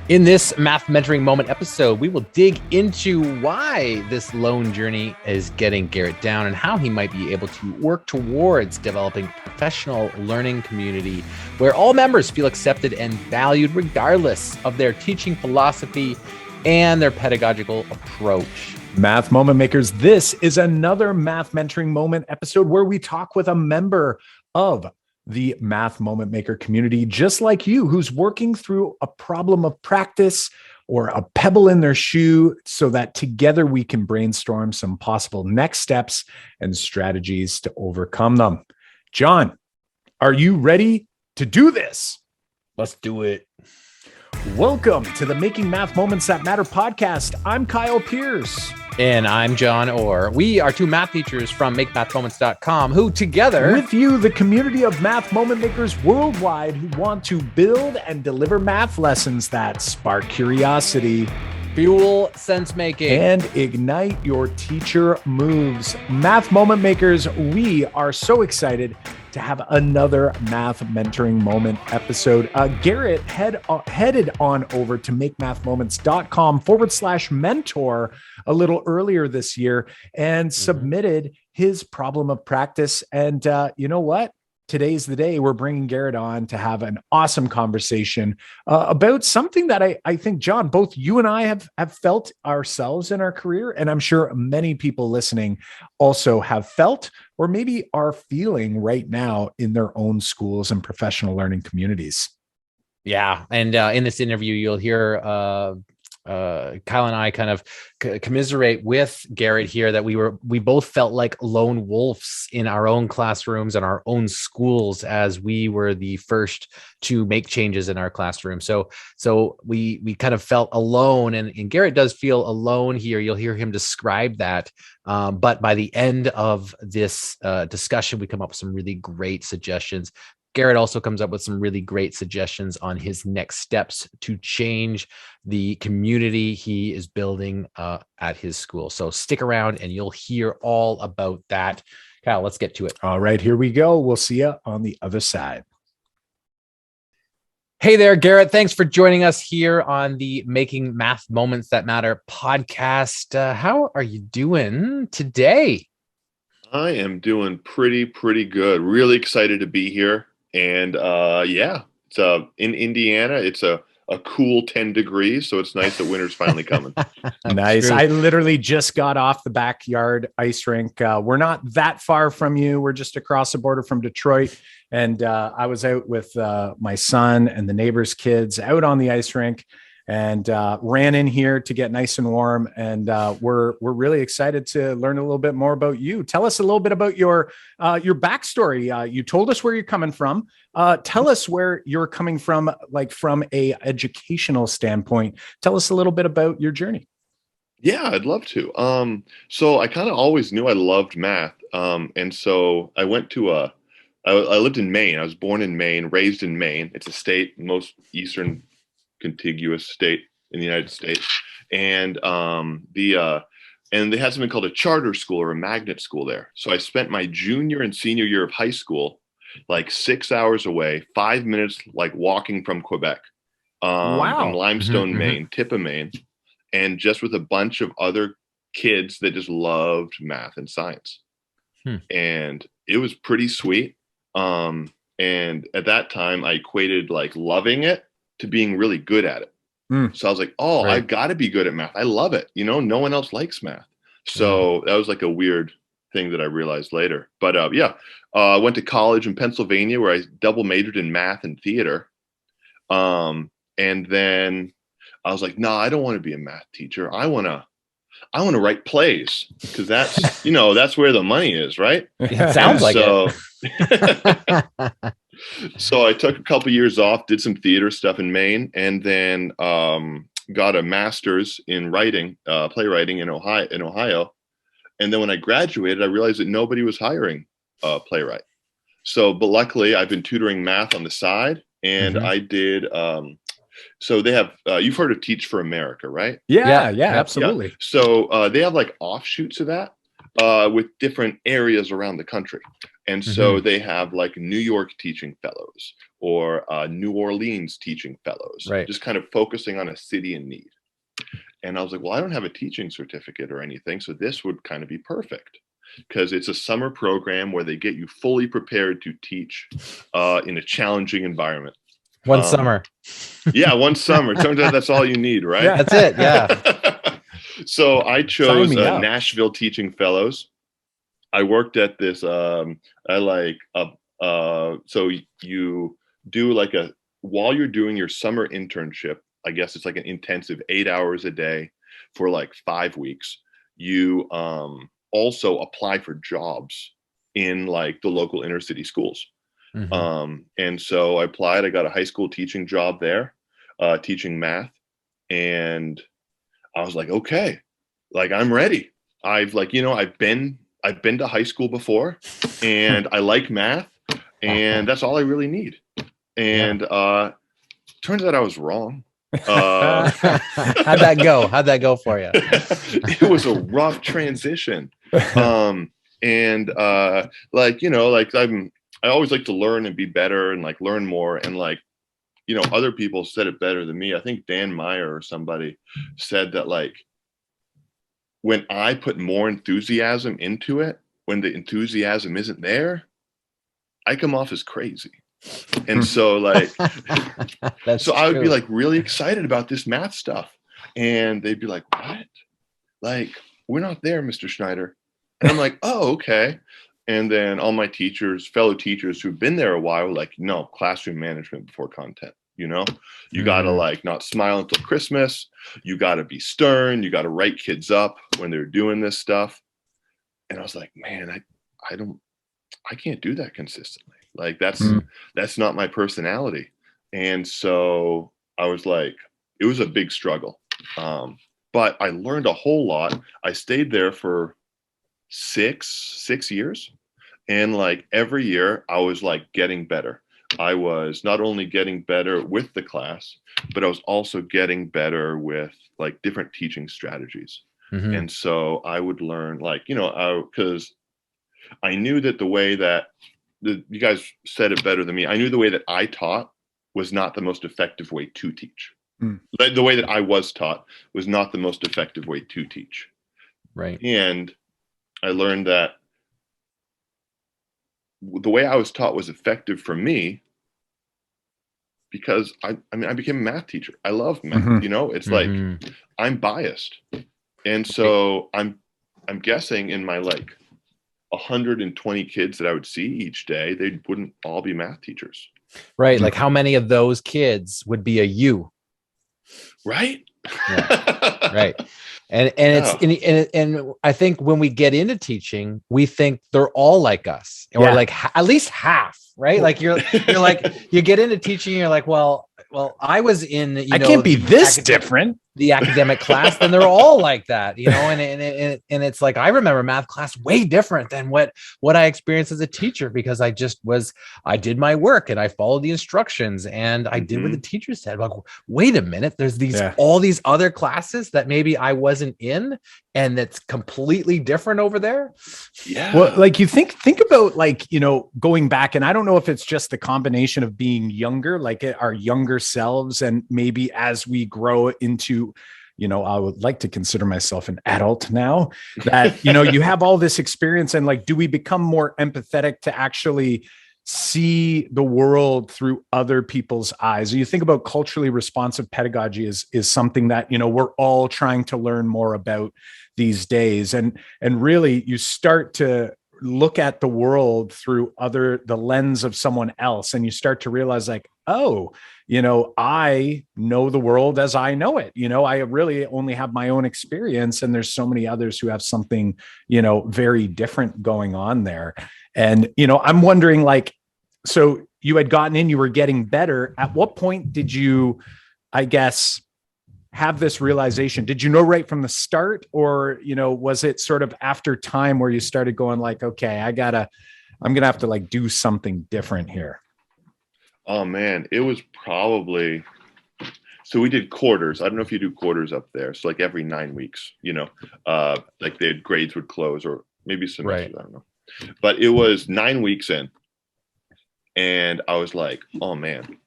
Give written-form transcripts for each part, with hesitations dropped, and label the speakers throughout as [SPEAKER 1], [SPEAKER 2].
[SPEAKER 1] In this Math Mentoring Moment episode, we will dig into why this lone journey is getting Garrett down and how he might be able to work towards developing a professional learning community where all members feel accepted and valued regardless of their teaching philosophy and their pedagogical approach.
[SPEAKER 2] Math Moment Makers, this is another Math Mentoring Moment episode where we talk with a member of the Math Moment Maker community, just like you, who's working through a problem of practice or a pebble in their shoe so that together we can brainstorm some possible next steps and strategies to overcome them. John, are you ready to do this?
[SPEAKER 1] Let's do it.
[SPEAKER 2] Welcome to the Making Math Moments That Matter podcast. I'm Kyle Pierce.
[SPEAKER 1] And I'm John Orr. We are two math teachers from MakeMathMoments.com who together
[SPEAKER 2] with you, the community of math moment makers worldwide who want to build and deliver math lessons that spark curiosity,
[SPEAKER 1] fuel sense making,
[SPEAKER 2] and ignite your teacher moves. Math Moment Makers, we are so excited to have another Math Mentoring Moment episode. Garrett headed on over to MakeMathMoments.com/mentor a little earlier this year and submitted his problem of practice. And you know what? Today's the day we're bringing Garrett on to have an awesome conversation about something that I think, John, both you and I have felt ourselves in our career. And I'm sure many people listening also have felt or maybe are feeling right now in their own schools and professional learning communities.
[SPEAKER 1] Yeah. And in this interview, you'll hear Kyle and I kind of commiserate with Garrett here that we both felt like lone wolves in our own classrooms and our own schools as we were the first to make changes in our classroom. So we kind of felt alone, and Garrett does feel alone here. You'll hear him describe that. But by the end of this discussion, we come up with some really great suggestions. Garrett also comes up with some really great suggestions on his next steps to change the community he is building at his school. So stick around and you'll hear all about that. Kyle, let's get to it.
[SPEAKER 2] All right, here we go. We'll see you on the other side.
[SPEAKER 1] Hey there, Garrett. Thanks for joining us here on the Making Math Moments That Matter podcast. How are you doing today?
[SPEAKER 3] I am doing pretty good. Really excited to be here. And it's in Indiana. It's a cool 10 degrees, so it's nice that winter's finally coming.
[SPEAKER 2] Nice. I literally just got off the backyard ice rink. We're not that far from you. We're just across the border from Detroit. And I was out with my son and the neighbor's kids out on the ice rink and ran in here to get nice and warm. And we're really excited to learn a little bit more about you. Tell us a little bit about your backstory. You told us where you're coming from. Tell us where you're coming from, like from a educational standpoint. Tell us a little bit about your journey.
[SPEAKER 3] Yeah, I'd love to. So I kind of always knew I loved math. And so I went to I lived in Maine. I was born in Maine, raised in Maine. It's a state, most eastern contiguous state in the United States, and they had something called a charter school or a magnet school there. So I spent my junior and senior year of high school like 6 hours away, 5 minutes like walking from Quebec, in Limestone, Maine, tip of Maine, and just with a bunch of other kids that just loved math and science, and it was pretty sweet. And at that time, I equated like loving it to being really good at it. So I was like, right. I've got to be good at math. I love it. No one else likes math. So that was like a weird thing that I realized later. But I went to college in Pennsylvania where I double majored in math and theater. And then I was like, no, I don't want to be a math teacher. I want to write plays because that's, that's where the money is, right?
[SPEAKER 1] It sounds like it.
[SPEAKER 3] So I took a couple years off, did some theater stuff in Maine, and then got a master's in writing, playwriting in Ohio. And then when I graduated, I realized that nobody was hiring a playwright. But luckily, I've been tutoring math on the side, and I did. So they have, you've heard of Teach for America, right?
[SPEAKER 2] Yeah, absolutely.
[SPEAKER 3] Yeah. So they have like offshoots of that with different areas around the country. And so they have like New York teaching fellows or New Orleans teaching fellows,
[SPEAKER 1] Right.
[SPEAKER 3] just kind of focusing on a city in need. And I was like, well, I don't have a teaching certificate or anything, so this would kind of be perfect, because it's a summer program where they get you fully prepared to teach in a challenging environment.
[SPEAKER 1] One summer.
[SPEAKER 3] Yeah, one summer. Turns out that's all you need, right?
[SPEAKER 2] Yeah.
[SPEAKER 1] That's it. Yeah.
[SPEAKER 3] So I chose
[SPEAKER 2] Sign me up.
[SPEAKER 3] Nashville Teaching Fellows. I worked at this. So you do like while you're doing your summer internship, I guess it's like an intensive 8 hours a day for like 5 weeks. You also apply for jobs in like the local inner city schools.
[SPEAKER 1] Mhm.
[SPEAKER 3] And so I applied. I got a high school teaching job there, teaching math. And I was like, okay, like I'm ready. I've been to high school before, and I like math, and that's all I really need. And turns out I was wrong.
[SPEAKER 1] How'd that go? How'd that go for you?
[SPEAKER 3] It was a rough transition. I always like to learn and be better and like learn more. And like, other people said it better than me. I think Dan Meyer or somebody said that like, when I put more enthusiasm into it, when the enthusiasm isn't there, I come off as crazy. And so like, so I would be like really excited about this math stuff. And they'd be like, what? Like, we're not there, Mr. Schneider. And I'm like, oh, okay. And then all my fellow teachers who've been there a while were like, no, classroom management before content. You got to like not smile until Christmas. You got to be stern. You got to write kids up when they're doing this stuff. And I was like, man, I can't do that consistently. Like that's not my personality. And so I was like, it was a big struggle. But I learned a whole lot. I stayed there for six years. And like every year I was like getting better. I was not only getting better with the class, but I was also getting better with like different teaching strategies. Mm-hmm. And so I would learn like, because I knew that the way that you guys said it better than me. I knew the way that I taught was not the most effective way to teach. The way that I was taught was not the most effective way to teach.
[SPEAKER 1] Right.
[SPEAKER 3] And I learned that the way I was taught was effective for me because I became a math teacher. I love math. Mm-hmm. It's like I'm biased. And so I'm guessing in my like 120 kids that I would see each day, they wouldn't all be math teachers.
[SPEAKER 1] Right. Like how many of those kids would be a you?
[SPEAKER 3] Right.
[SPEAKER 1] Yeah. Right. And it's I think when we get into teaching, we think they're all like us, or like at least half, right? Like you're like you get into teaching, you're like, well, I was in,
[SPEAKER 2] I can't be this different.
[SPEAKER 1] The academic class, then they're all like that, and it's like I remember math class way different than what I experienced as a teacher, because I did my work and I followed the instructions and I did what the teacher said. Like, wait a minute, there's all these other classes that maybe I wasn't in, and that's completely different over there.
[SPEAKER 2] Yeah. Well, like you think about like, going back, and I don't know if it's just the combination of being younger, like our younger selves, and maybe as we grow into, I would like to consider myself an adult now, that, you have all this experience, and like, do we become more empathetic to actually see the world through other people's eyes? You think about culturally responsive pedagogy is something that, we're all trying to learn more about these days. And really you start to look at the world through the lens of someone else. And you start to realize like, oh, I know the world as I know it. I really only have my own experience, and there's so many others who have something, very different going on there. And, I'm wondering, like, so you had gotten in, you were getting better. At what point did you, I guess, have this realization? Did you know right from the start, or, was it sort of after time where you started going like, okay, I'm going to have to like do something different here?
[SPEAKER 3] Oh man, it was probably, so we did quarters. I don't know if you do quarters up there. So like every 9 weeks, like the grades would close, or maybe semesters, right. I don't know. But it was 9 weeks in. And I was like, oh man,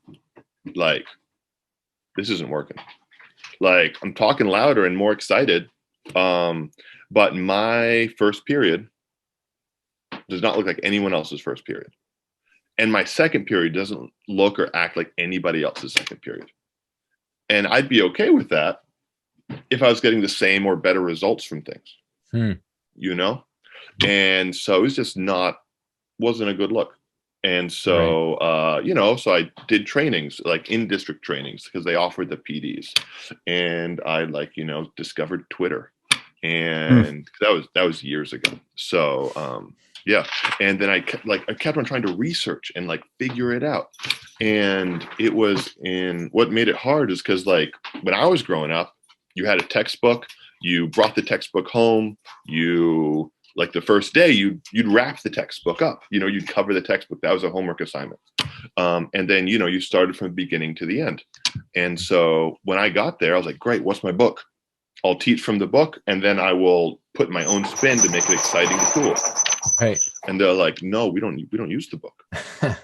[SPEAKER 3] like this isn't working. Like I'm talking louder and more excited. But my first period does not look like anyone else's first period. And my second period doesn't look or act like anybody else's second period. And I'd be okay with that if I was getting the same or better results from things, you know? And so it was just wasn't a good look. And so, so I did trainings, like in-district trainings, because they offered the PDs. And I discovered Twitter. And that was years ago. So, yeah. And then I kept on trying to research and figure it out. And it was what made it hard is because when I was growing up, you had a textbook, you brought the textbook home, you the first day you'd wrap the textbook up, you'd cover the textbook. That was a homework assignment. And then, you started from the beginning to the end. And so when I got there, I was like, great, what's my book? I'll teach from the book, and then I will put my own spin to make it exciting and cool.
[SPEAKER 1] Right.
[SPEAKER 3] And they're like, no, we don't use the book. And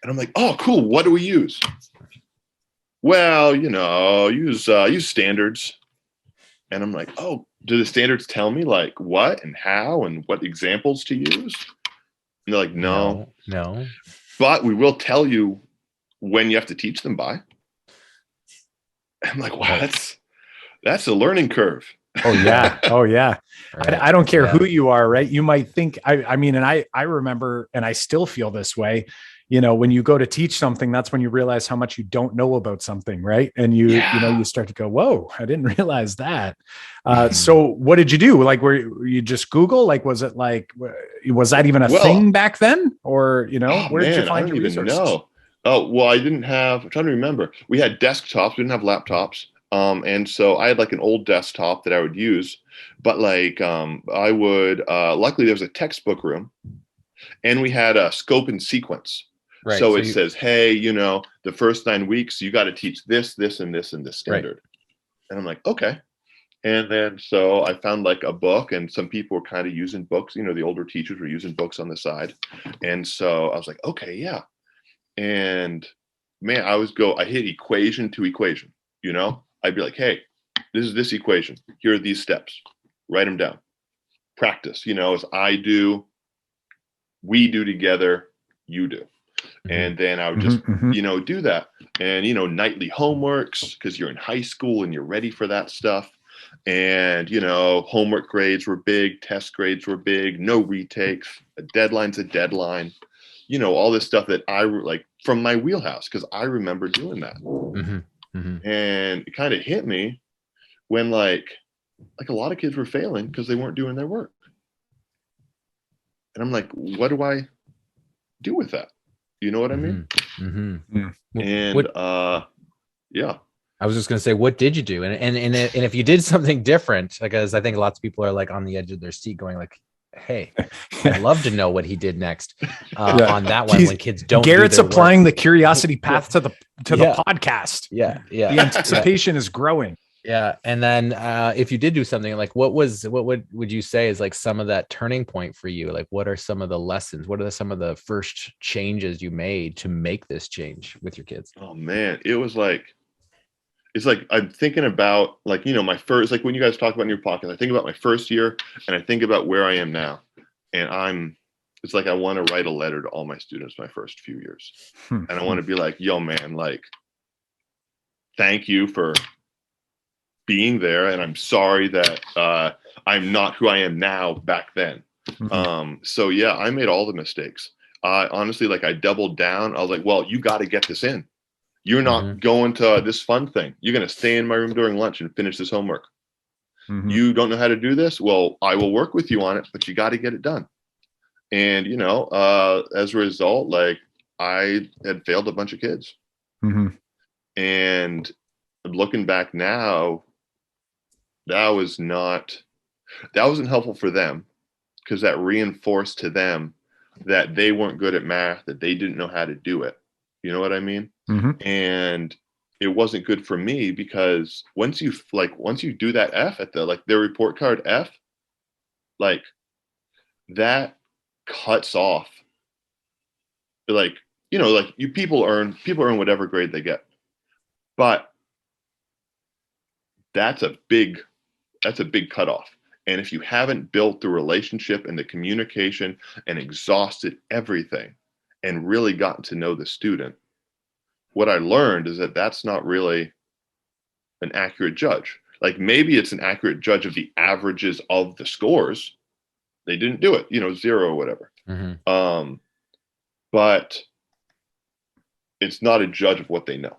[SPEAKER 3] I'm like, oh, cool. What do we use? Well, use standards. And I'm like, oh, do the standards tell me what and how and what examples to use? And they're like, no. But we will tell you when you have to teach them by. I'm like, wow, that's a learning curve.
[SPEAKER 2] Oh yeah. Oh yeah.
[SPEAKER 1] Right.
[SPEAKER 2] I don't care who you are, right? You might think, I mean, and I remember, and I still feel this way, when you go to teach something, that's when you realize how much you don't know about something. Right. And you start to go, whoa, I didn't realize that. So what did you do? Were you just Google? Was it was that even a thing back then? Or, where did you find your resources?
[SPEAKER 3] No. Oh, well, I'm trying to remember. We had desktops. We didn't have laptops. And so I had an old desktop that I would use, but I would, luckily there was a textbook room and we had a scope and sequence. Right. So it says, hey, the first 9 weeks, you got to teach this, this, and this, and this standard. Right. And I'm like, okay. And then, so I found a book, and some people were kind of using books, the older teachers were using books on the side. And so I was like, okay, yeah. And man, I hit equation to equation, I'd be like, hey, this is this equation. Here are these steps. Write them down. Practice, as I do, we do together, you do. And then I would just, do that. And, nightly homeworks, because you're in high school and you're ready for that stuff. And, homework grades were big. Test grades were big. No retakes. A deadline's a deadline. All this stuff that I from my wheelhouse, because I remember doing that. And it kind of hit me when a lot of kids were failing because they weren't doing their work. And I'm like, what do I do with that? You know what I mean? And yeah.
[SPEAKER 1] I was just going to say, what did you do? And if you did something different, because I think lots of people are on the edge of their seat going hey, I'd love to know what he did next on that one. When kids don't,
[SPEAKER 2] Garrett's applying the curiosity path to the podcast.
[SPEAKER 1] Yeah.
[SPEAKER 2] The anticipation is growing.
[SPEAKER 1] Yeah. And then if you did do something, what would you say is some of that turning point for you? What are some of the lessons? What are some of the first changes you made to make this change with your kids?
[SPEAKER 3] Oh man, it was it's I'm thinking about my first, when you guys talk about in your podcast, I think about my first year and I think about where I am now. And it's I want to write a letter to all my students my first few years. And I want to be yo, man, thank you for being there. And I'm sorry that I'm not who I am now back then. So yeah, I made all the mistakes. Honestly, I doubled down. I was well, you got to get this in. You're not going to this fun thing. You're going to stay in my room during lunch and finish this homework. You don't know how to do this? Well, I will work with you on it, but you got to get it done. And, as a result, I had failed a bunch of kids. And looking back now, that wasn't helpful for them, because that reinforced to them that they weren't good at math, that they didn't know how to do it. You know what I mean? And it wasn't good for me, because once you do that F at their report card F, that cuts off. like people earn whatever grade they get, but that's a big cutoff. And if you haven't built the relationship and the communication and exhausted everything and really gotten to know the student, what I learned is that that's not really an accurate judge. Like maybe it's an accurate judge of the averages of the scores. They didn't do it, 0 or whatever. But it's not a judge of what they know.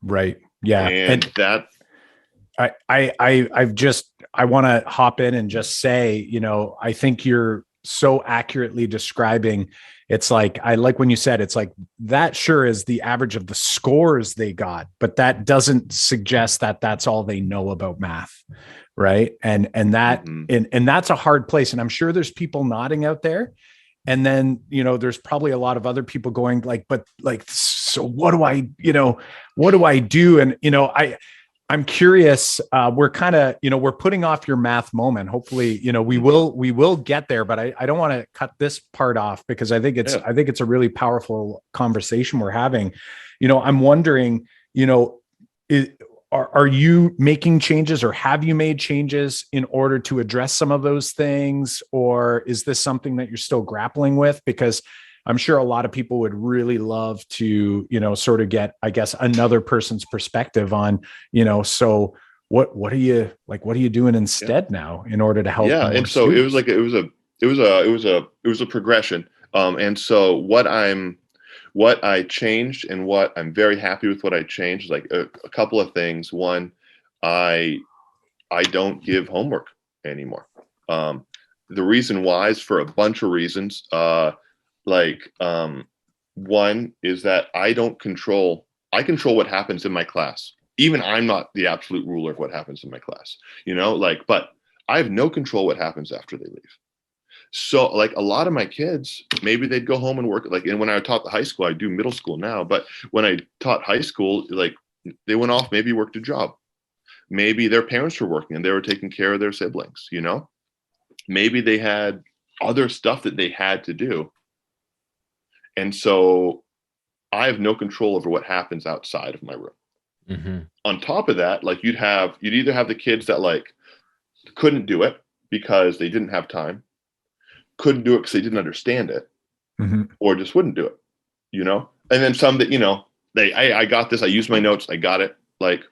[SPEAKER 2] Right. Yeah.
[SPEAKER 3] And that
[SPEAKER 2] I want to hop in and just say, I think you're so accurately describing. It's like, I like when you said, it's like, that sure is the average of the scores they got, but that doesn't suggest that that's all they know about math. Right. And that, and that's a hard place. And I'm sure there's people nodding out there. And then, there's probably a lot of other people going like, but like, so what do I do? And, I'm curious, we're kind of, we're putting off your math moment. Hopefully, we will get there, but I don't want to cut this part off because I think it's a really powerful conversation we're having. I'm wondering, are you making changes or have you made changes in order to address some of those things? Or is this something that you're still grappling with? Because I'm sure a lot of people would really love to, sort of get, I guess, another person's perspective on, so what are you doing instead now in order to help?
[SPEAKER 3] Yeah. And so students? It was a progression. And so what I changed and what I'm very happy with what I changed, like a couple of things. One, I don't give homework anymore. The reason why is for a bunch of reasons. One is that I control what happens in my class. Even I'm not the absolute ruler of what happens in my class, but I have no control what happens after they leave. So like a lot of my kids, maybe they'd go home and work, and when I taught the high school, I do middle school now, but when I taught high school, like they went off, maybe worked a job. Maybe their parents were working and they were taking care of their siblings, maybe they had other stuff that they had to do. And so I have no control over what happens outside of my room. On top of that, like you'd either have the kids that like couldn't do it because they didn't have time, couldn't do it because they didn't understand it, or just wouldn't do it, and then some that, I got this, I used my notes, I got it. Like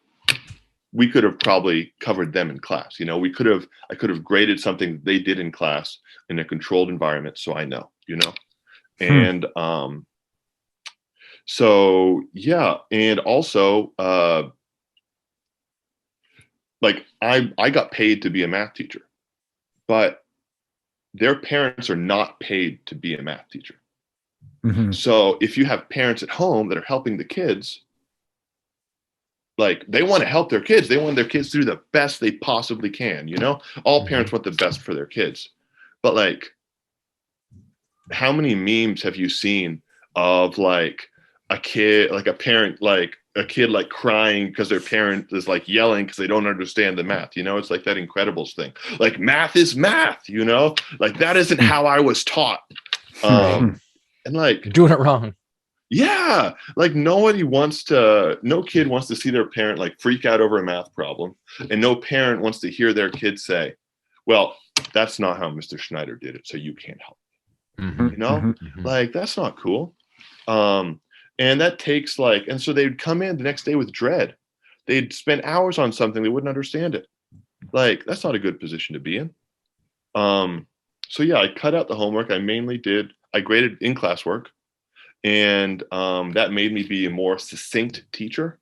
[SPEAKER 3] we could have probably covered them in class. I could have graded something they did in class in a controlled environment. So I know, and, so yeah. And also, like I got paid to be a math teacher, but their parents are not paid to be a math teacher. So if you have parents at home that are helping the kids, like they want to help their kids. They want their kids to do the best they possibly can. All parents want the best for their kids, but like, how many memes have you seen of like a kid, like a parent, like a kid, like crying because their parent is like yelling because they don't understand the math? It's like that Incredibles thing. Like math is math, like that isn't how I was taught. And like
[SPEAKER 1] you're doing it wrong.
[SPEAKER 3] Yeah. Like no kid wants to see their parent like freak out over a math problem. And no parent wants to hear their kid say, well, that's not how Mr. Schneider did it, so you can't help. Like that's not cool. And that takes and so they'd come in the next day with dread. They'd spend hours on something, they wouldn't understand it. Like that's not a good position to be in. So yeah, I cut out the homework. I graded in-class work, and that made me be a more succinct teacher.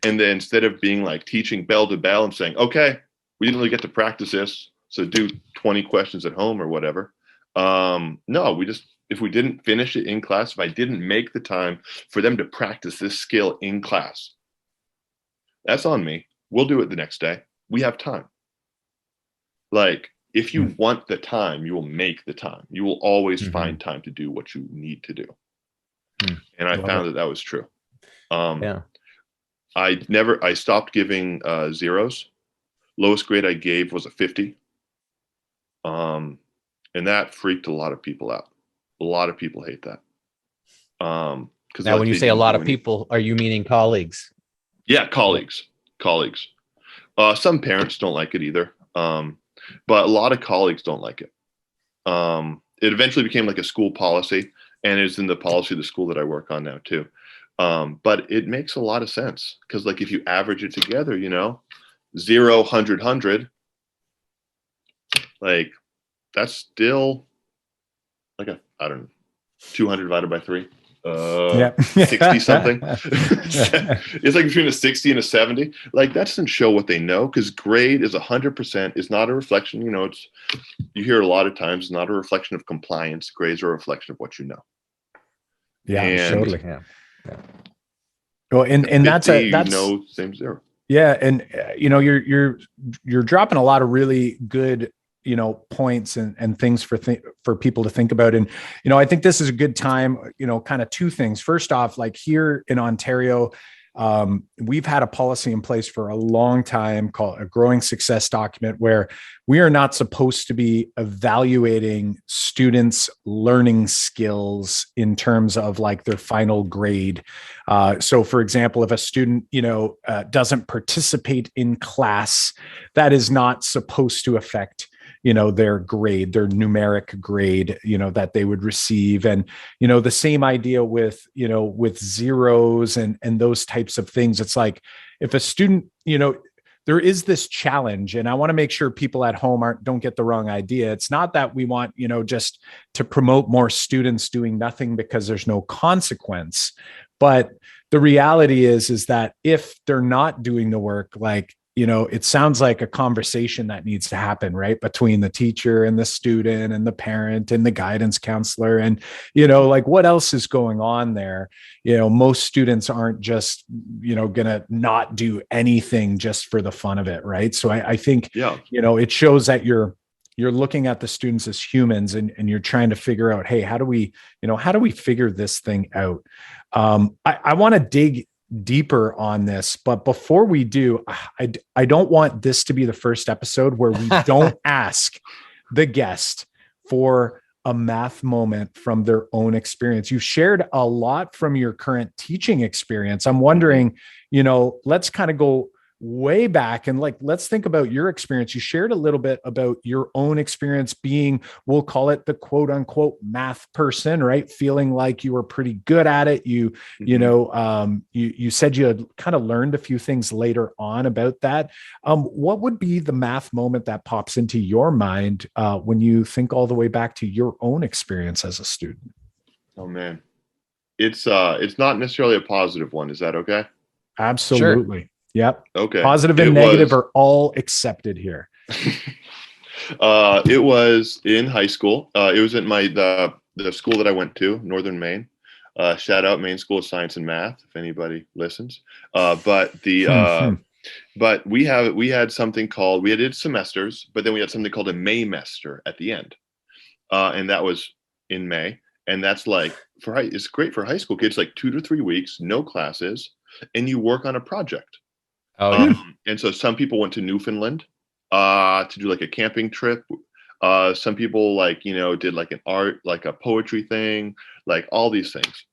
[SPEAKER 3] And then instead of being like teaching bell to bell and saying, okay, we didn't really get to practice this, so do 20 questions at home or whatever. No, if we didn't finish it in class, if I didn't make the time for them to practice this skill in class, that's on me. We'll do it the next day. We have time. Like, if you want the time, you will make the time. You will always find time to do what you need to do. And I found that was true. I stopped giving zeros. Lowest grade I gave was a 50. And that freaked a lot of people out. A lot of people hate that.
[SPEAKER 1] Now, when you say a lot of people, are you meaning colleagues?
[SPEAKER 3] Yeah, colleagues. Some parents don't like it either, but a lot of colleagues don't like it. It eventually became like a school policy, and it's in the policy of the school that I work on now too. But it makes a lot of sense because, like, if you average it together, 0, 100, 100, like that's still like I don't know, 200 divided by 3. 60 something. It's like between a 60 and a 70. Like, that doesn't show what they know, because grade is 100% is not a reflection. You hear a lot of times, it's not a reflection of compliance. Grades are a reflection of what you know.
[SPEAKER 2] Yeah, totally. Yeah. Well, and that's
[SPEAKER 3] same 0.
[SPEAKER 2] Yeah, and you're dropping a lot of really good points and things for people to think about. And I think this is a good time, kind of 2 things. First off, like here in Ontario, we've had a policy in place for a long time called a growing success document, where we are not supposed to be evaluating students' learning skills in terms of like their final grade. So for example, if a student, doesn't participate in class, that is not supposed to affect their grade, their numeric grade, that they would receive. And, the same idea with zeros and those types of things. It's like, if a student, there is this challenge, and I want to make sure people at home don't get the wrong idea. It's not that we want, just to promote more students doing nothing because there's no consequence. But the reality is that if they're not doing the work, like, it sounds like a conversation that needs to happen, right, between the teacher and the student and the parent and the guidance counselor. And, like, what else is going on there? Most students aren't just, going to not do anything just for the fun of it, right? So I think, it shows that you're looking at the students as humans, and you're trying to figure out, hey, how do we figure this thing out? I want to dig deeper on this, but before we do, I don't want this to be the first episode where we don't ask the guest for a math moment from their own experience. You've shared a lot from your current teaching experience. I'm wondering, let's kind of go way back and let's think about your experience. You shared a little bit about your own experience being, we'll call it the quote unquote math person, right? Feeling like you were pretty good at it. You said you had kind of learned a few things later on about that. What would be the math moment that pops into your mind when you think all the way back to your own experience as a student?
[SPEAKER 3] Oh man, it's not necessarily a positive one. Is that okay?
[SPEAKER 2] Absolutely. Sure. Yep.
[SPEAKER 3] Okay.
[SPEAKER 2] Positive and negative are all accepted here.
[SPEAKER 3] It was in high school. It was in the school that I went to, Northern Maine. Shout out Maine School of Science and Math, if anybody listens. But we had something called, we did semesters, but then we had something called a Maymester at the end, and that was in May. And that's like it's great for high school kids, like 2 to 3 weeks, no classes, and you work on a project.
[SPEAKER 1] Oh, yeah.
[SPEAKER 3] And so some people went to Newfoundland to do like a camping trip. Some people did like an art, like a poetry thing, like all these things.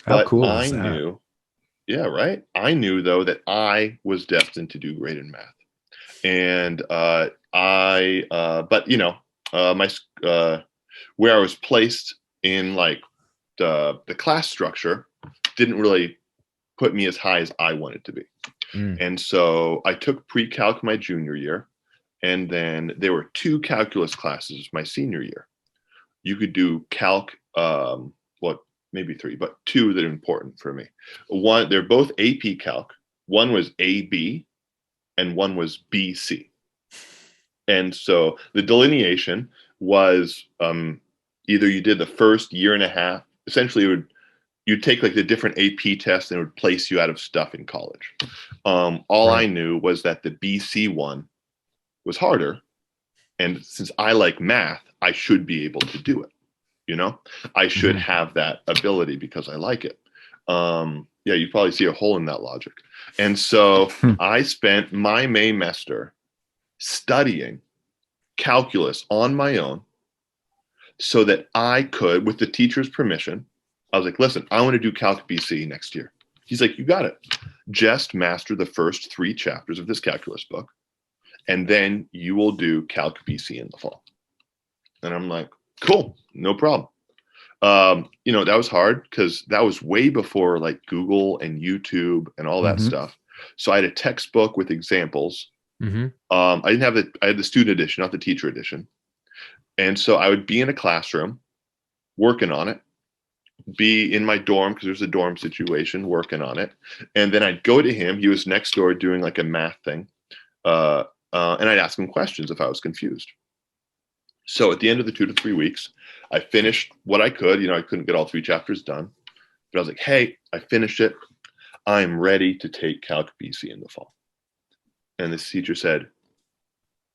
[SPEAKER 2] How cool is that?
[SPEAKER 3] Knew, yeah, right. I knew though that I was destined to do great in math, and where I was placed in like the class structure didn't really put me as high as I wanted to be. And so I took pre-calc my junior year, and then there were 2 calculus classes my senior year. You could do calc, maybe 3, but 2 that are important for me. One, they're both AP calc. One was AB, and one was BC. And so the delineation was either you did the first year and a half. Essentially, you'd take like the different AP tests and it would place you out of stuff in college. All I knew was that the BC one was harder. And since I like math, I should be able to do it. I should have that ability because I like it. You probably see a hole in that logic. And so I spent my Maymester studying calculus on my own so that I could, with the teacher's permission, I was like, listen, I want to do Calc BC next year. He's like, you got it. Just master the first 3 chapters of this calculus book, and then you will do Calc BC in the fall. And I'm like, cool, no problem. That was hard because that was way before like Google and YouTube and all that stuff. So I had a textbook with examples. I didn't have I had the student edition, not the teacher edition. And so I would be in a classroom working on it, be in my dorm because there's a dorm situation working on it. And then I'd go to him. He was next door doing like a math thing. And I'd ask him questions if I was confused. So at the end of the 2 to 3 weeks, I finished what I could. I couldn't get all 3 chapters done, but I was like, hey, I finished it. I'm ready to take Calc BC in the fall. And this teacher said,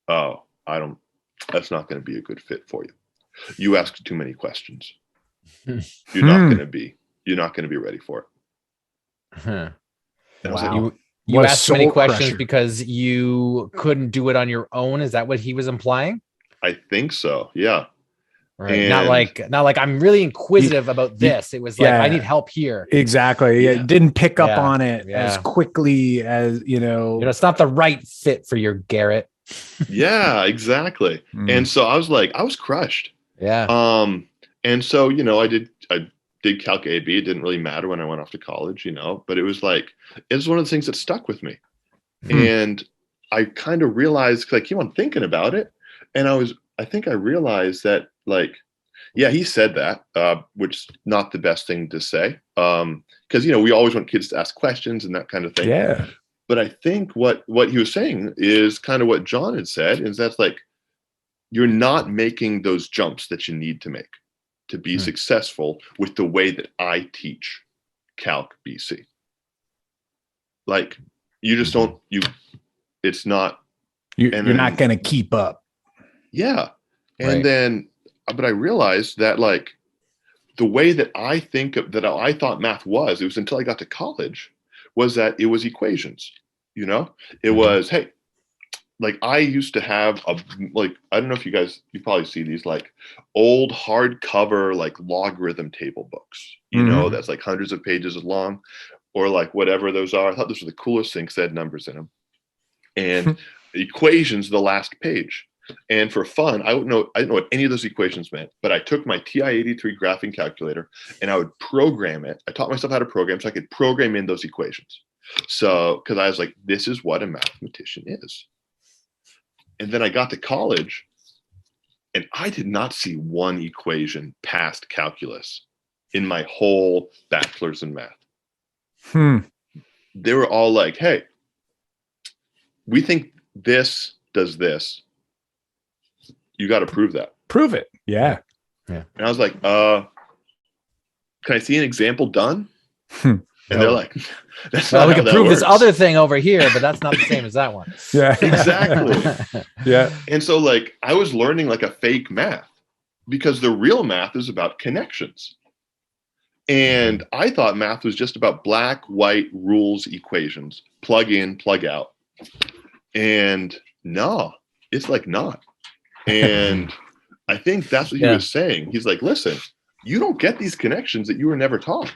[SPEAKER 3] oh, that's not going to be a good fit for you. You asked too many questions. You're not going to be ready for it. And I was like,
[SPEAKER 1] you asked many questions because you couldn't do it on your own. Is that what he was implying?
[SPEAKER 3] I think so. Yeah.
[SPEAKER 1] Right. And not like I'm really inquisitive about this. It was like, I need help here.
[SPEAKER 2] Exactly. It didn't pick up on it as quickly as,
[SPEAKER 1] it's not the right fit for your Garrett.
[SPEAKER 3] Yeah, exactly. And so I was like, I was crushed.
[SPEAKER 1] Yeah.
[SPEAKER 3] And so, I did Calc AB. It didn't really matter when I went off to college, but it was like, it's one of the things that stuck with me. And I kind of realized, because I keep on thinking about it. And I think I realized that, like, yeah, he said that, which is not the best thing to say. Because, we always want kids to ask questions and that kind of thing.
[SPEAKER 2] Yeah.
[SPEAKER 3] But I think what he was saying is kind of what John had said, is that's like, you're not making those jumps that you need to make to be successful with the way that I teach Calc BC. Like, you just don't, it's not.
[SPEAKER 2] You're not going to keep up.
[SPEAKER 3] Yeah. And but I realized that, like, the way that I thought math was, it was until I got to college, was that it was equations, it was, hey, like, I used to have I don't know if you probably see these like old hardcover, like, logarithm table books, that's like hundreds of pages long, or like whatever those are. I thought those were the coolest things that had numbers in them. And equations, the last page. And for fun, I didn't know what any of those equations meant, but I took my TI-83 graphing calculator and I would program it. I taught myself how to program so I could program in those equations. So, because I was like, this is what a mathematician is. And then I got to college and I did not see one equation past calculus in my whole bachelor's in math. They were all like, hey, we think this does this. You got to prove that.
[SPEAKER 2] Prove it. Yeah.
[SPEAKER 3] And I was like, can I see an example done? And they're like, that's not
[SPEAKER 1] we
[SPEAKER 3] how
[SPEAKER 1] can
[SPEAKER 3] that
[SPEAKER 1] prove
[SPEAKER 3] works.
[SPEAKER 1] this other thing over here, but that's not the same as that one.
[SPEAKER 2] Yeah,
[SPEAKER 3] exactly.
[SPEAKER 2] Yeah.
[SPEAKER 3] And so, like, I was learning like a fake math, because the real math is about connections. And I thought math was just about black, white, rules, equations, plug in, plug out. And no, it's like not. And I think that's what he was saying. He's like, listen, you don't get these connections that you were never taught.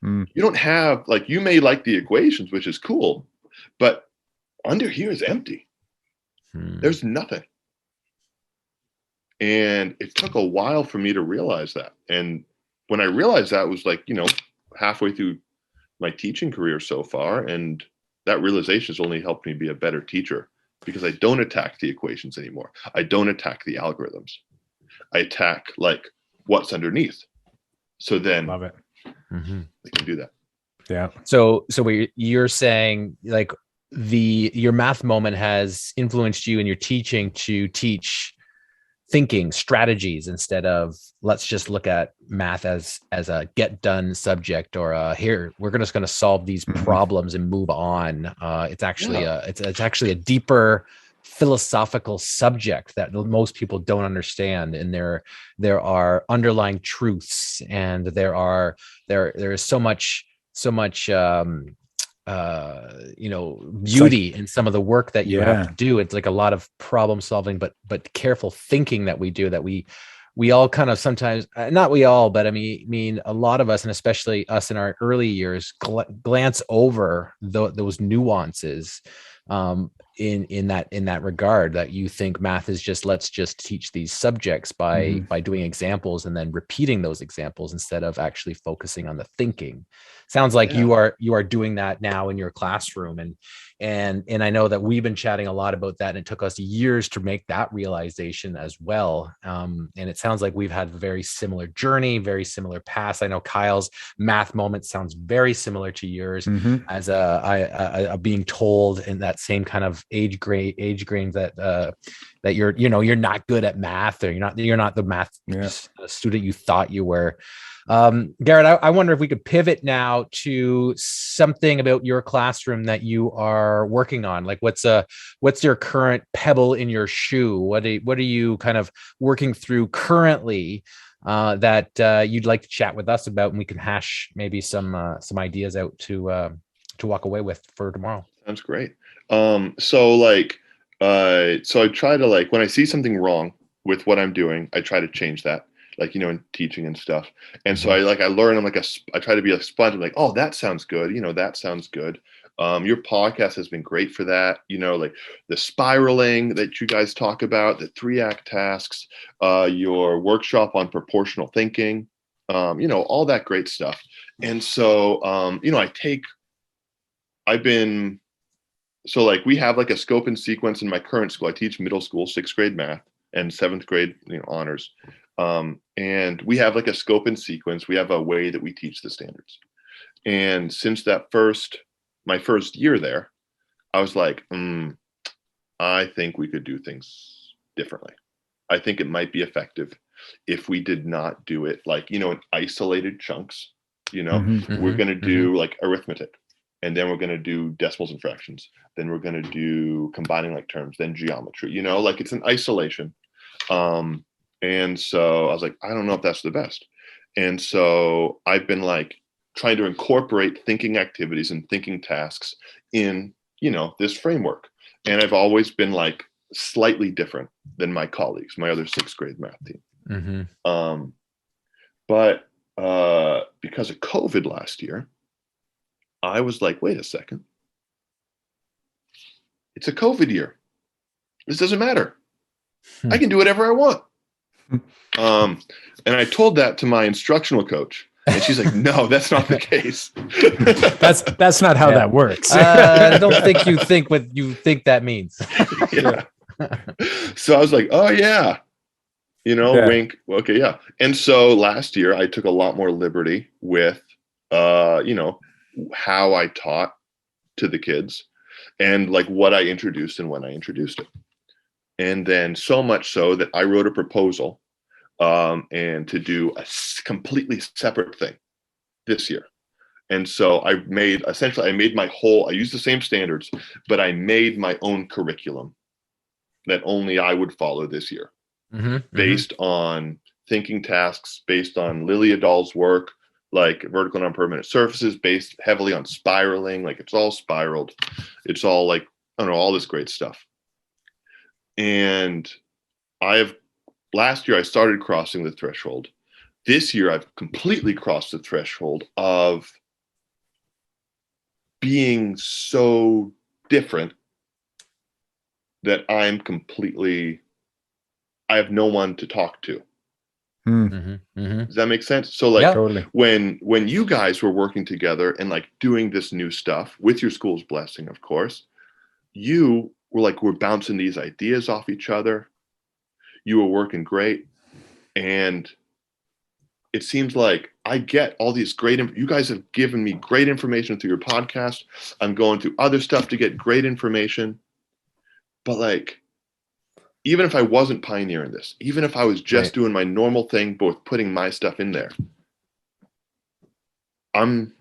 [SPEAKER 3] You don't have, like, you may like the equations, which is cool, but under here is empty. There's nothing. And it took a while for me to realize that. And when I realized that, it was like, halfway through my teaching career so far. And that realization has only helped me be a better teacher, because I don't attack the equations anymore. I don't attack the algorithms. I attack, like, what's underneath. So then
[SPEAKER 2] Love it.
[SPEAKER 3] I can do that.
[SPEAKER 2] Yeah.
[SPEAKER 1] So you're saying, like, your math moment has influenced you in your teaching to teach thinking strategies instead of, let's just look at math as a get done subject, or here we're just going to solve these problems and move on. It's actually it's actually a deeper philosophical subject that most people don't understand, and there are underlying truths, and there is so much beauty in some of the work that you have to do. It's like a lot of problem solving, but careful thinking that we do, that we we all kind of sometimes, not we all, but I mean, a lot of us, and especially us in our early years, glance over those nuances in that regard, that you think math is just, let's just teach these subjects by doing examples and then repeating those examples instead of actually focusing on the thinking. Sounds like you are doing that now in your classroom, and I know that we've been chatting a lot about that, and it took us years to make that realization as well. And it sounds like we've had a very similar journey, very similar paths. I know Kyle's math moment sounds very similar to yours, as a being told in that same kind of age grade that you're not good at math, or you're not the math student you thought you were. Garrett, I wonder if we could pivot now to something about your classroom that you are working on. Like, what's your current pebble in your shoe? What are you kind of working through currently that you'd like to chat with us about, and we can hash maybe some ideas out to walk away with for tomorrow.
[SPEAKER 3] Sounds great. So I try to, like, when I see something wrong with what I'm doing, I try to change that, in teaching and stuff. And so I learn, I try to be a sponge. I'm like, oh, that sounds good. That sounds good. Your podcast has been great for that. Like the spiraling that you guys talk about, the 3-act tasks, your workshop on proportional thinking, all that great stuff. And so, we have like a scope and sequence in my current school. I teach middle school, 6th grade math and 7th grade, honors. And we have like a scope and sequence. We have a way that we teach the standards. And since my first year there, I was like, I think we could do things differently. I think it might be effective if we did not do it in isolated chunks. We're going to do like arithmetic, and then we're going to do decimals and fractions. Then we're going to do combining like terms, then geometry, it's an isolation. And so I was like, I don't know if that's the best. And so I've been trying to incorporate thinking activities and thinking tasks in, this framework. And I've always been slightly different than my colleagues, my other 6th grade math team. But because of COVID last year, I was like, wait a second. It's a COVID year. This doesn't matter. I can do whatever I want. And I told that to my instructional coach, and she's like, no, that's not the case.
[SPEAKER 2] that's not how that works.
[SPEAKER 1] I don't think you think what you think that means.
[SPEAKER 3] So I was like, oh yeah, wink. Okay. Yeah. And so last year I took a lot more liberty with, how I taught to the kids, and what I introduced and when I introduced it. And then so much so that I wrote a proposal and to do a completely separate thing this year. And so I used the same standards, but I made my own curriculum that only I would follow this year, based on thinking tasks, based on Lilia Dahl's work, like vertical non-permanent surfaces, based heavily on spiraling, it's all spiraled. It's all all this great stuff. And last year I started crossing the threshold. This year I've completely crossed the threshold of being so different that I have no one to talk to. Does that make sense? So
[SPEAKER 2] totally.
[SPEAKER 3] when you guys were working together and doing this new stuff with your school's blessing, of course, you were we're bouncing these ideas off each other. You were working great. And it seems like I get all these you guys have given me great information through your podcast. I'm going through other stuff to get great information. But even if I wasn't pioneering this, even if I was just doing my normal thing, both putting my stuff in there, I'm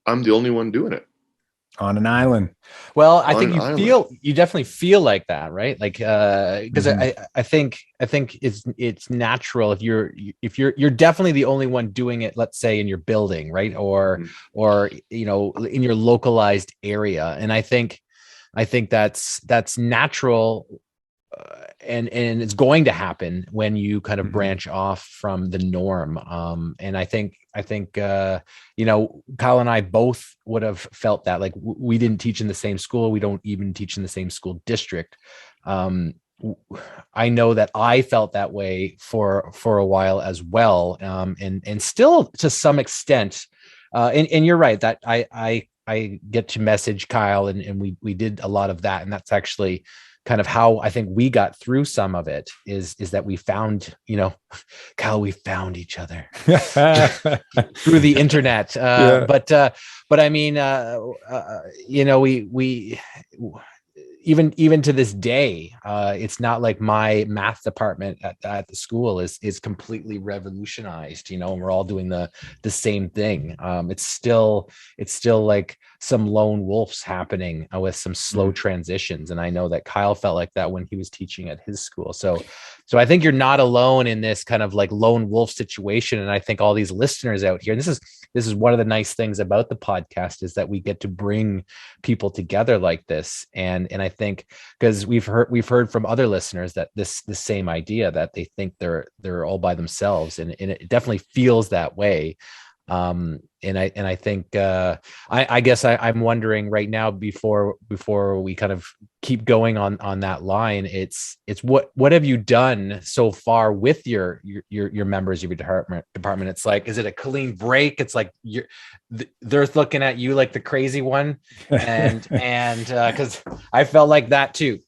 [SPEAKER 3] the only one doing it.
[SPEAKER 2] On an island.
[SPEAKER 1] Well, I think you definitely feel like that, right? Because I think it's natural if you're definitely the only one doing it, let's say in your building, right? Or in your localized area. And I think that's natural and it's going to happen when you kind of branch off from the norm. And I think you know, Kyle and I both would have felt that, like, we didn't teach in the same school. We don't even teach in the same school district. I know that I felt that way for a while as well. And still to some extent, and you're right that I get to message Kyle, and we did a lot of that. And that's actually kind of how I think we got through some of it, is that we found, you know, Kyle, we found each other through the internet. But I mean, you know, we even to this day, it's not like my math department at the school is completely revolutionized, you know, and we're all doing the same thing. It's still like some lone wolves happening with some slow transitions. And I know that Kyle felt like that when he was teaching at his school. So I think you're not alone in this kind of like lone wolf situation. And I think all these listeners out here, and this is one of the nice things about the podcast, is that we get to bring people together like this. And I think, because we've heard from other listeners that the same idea, that they think they're all by themselves, and it definitely feels that way. And I think I guess I'm wondering right now, before we kind of keep going on that line, it's what have you done so far with your members of your department? It's like, is it a clean break? It's like they're looking at you like the crazy one, and because I felt like that too.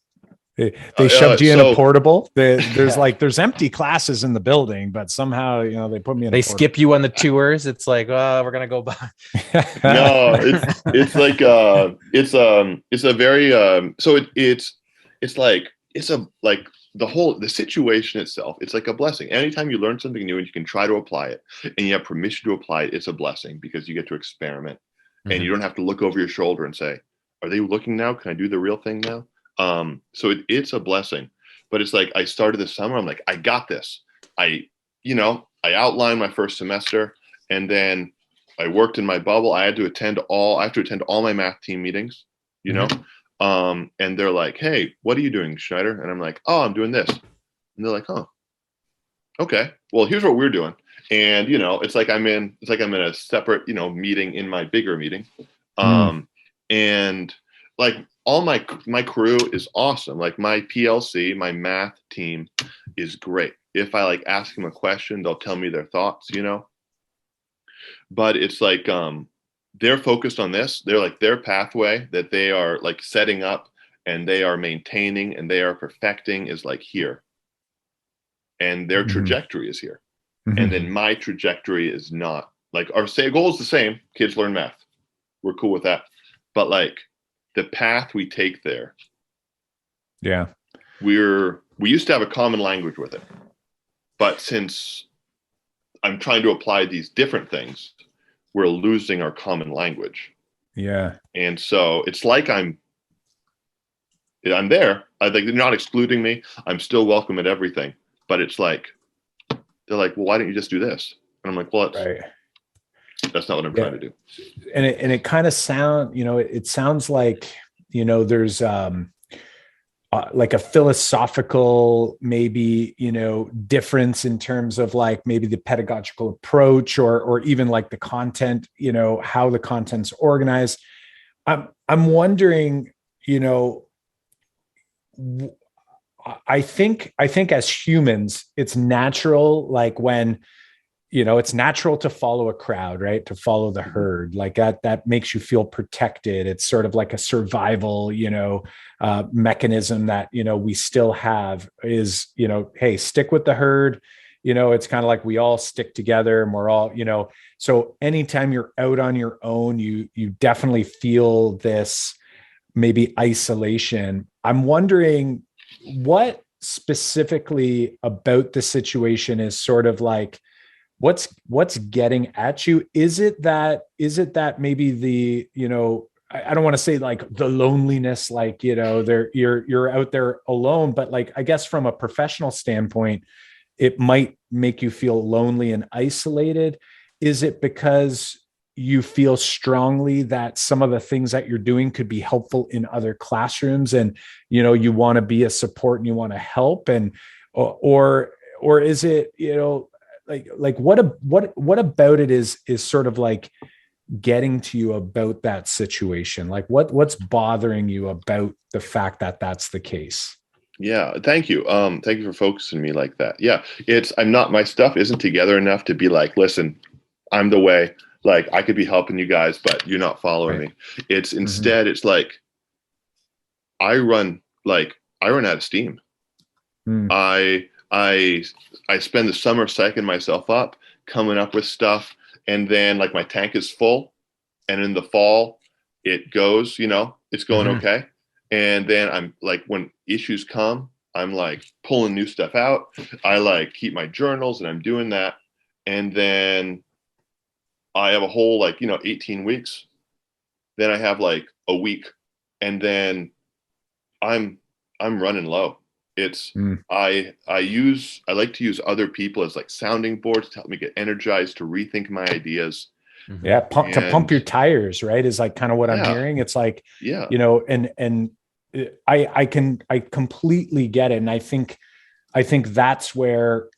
[SPEAKER 2] They shoved you in a portable. There's empty classes in the building, but somehow, you know, they put me in.
[SPEAKER 1] They skip you on the tours. It's like, oh, we're gonna go by.
[SPEAKER 3] No, it's like it's a very so it's like the situation itself. It's like a blessing. Anytime you learn something new and you can try to apply it, and you have permission to apply it, it's a blessing, because you get to experiment, and you don't have to look over your shoulder and say, "Are they looking now? Can I do the real thing now?" So it's a blessing. But it's like, I started this summer, I'm like, I got this. I outlined my first semester, and then I worked in my bubble. I have to attend all my math team meetings, you know? And they're like, "Hey, what are you doing, Schneider?" And I'm like, "Oh, I'm doing this." And they're like, "Oh, okay, well, here's what we're doing." And, you know, it's like I'm in a separate, you know, meeting in my bigger meeting. And like, all my crew is awesome. Like, my PLC, my math team is great. If I like ask them a question, they'll tell me their thoughts, you know. But it's like they're focused on this. They're like, their pathway that they are like setting up, and they are maintaining, and they are perfecting, is like here. And their trajectory is here. And then my trajectory is not. Like, our goal is the same. Kids learn math. We're cool with that. But like, the path we take there,
[SPEAKER 2] yeah,
[SPEAKER 3] we used to have a common language with it, but since I'm trying to apply these different things, we're losing our common language.
[SPEAKER 2] Yeah.
[SPEAKER 3] And so it's like I'm there. I think they're not excluding me. I'm still welcome at everything, but it's like, they're like, "Well, why don't you just do this?" And I'm like, "Well, that's not what I'm trying to do."
[SPEAKER 2] And it kind of it sounds like, you know, there's like a philosophical, maybe, you know, difference in terms of like maybe the pedagogical approach, or even like the content, you know, how the content's organized. I'm wondering, you know, I think as humans, it's natural, like when, you know, it's natural to follow a crowd, right? To follow the herd, like that makes you feel protected. It's sort of like a survival, you know, mechanism that, you know, we still have, is, you know, hey, stick with the herd. You know, it's kind of like we all stick together, and we're all, you know, so anytime you're out on your own, you definitely feel this maybe isolation. I'm wondering what specifically about the situation is sort of like, what's getting at you? Is it that maybe the, you know, I don't want to say like the loneliness, like, you know, you're out there alone, but like, I guess from a professional standpoint, it might make you feel lonely and isolated. Is it because you feel strongly that some of the things that you're doing could be helpful in other classrooms, and you want to be a support and you want to help, and or is it like what about it is sort of like getting to you about that situation? Like what's bothering you about the fact that that's the case?
[SPEAKER 3] Yeah, thank you. Thank you for focusing me like that. Yeah, my stuff isn't together enough to be like, listen, I'm the way. Like, I could be helping you guys, but you're not following me. It's instead, it's like I run out of steam. I spend the summer psyching myself up, coming up with stuff, and then like my tank is full, and in the fall it goes, it's going okay. And then I'm like, when issues come, I'm like pulling new stuff out. I like keep my journals and I'm doing that. And then I have a whole 18 weeks. Then I have like a week, and then I'm running low. It's I like to use other people as like sounding boards to help me get energized, to rethink my ideas.
[SPEAKER 2] Yeah, to pump your tires, right? Is like kind of what I'm hearing. It's like, and I completely get it. And I think that's where,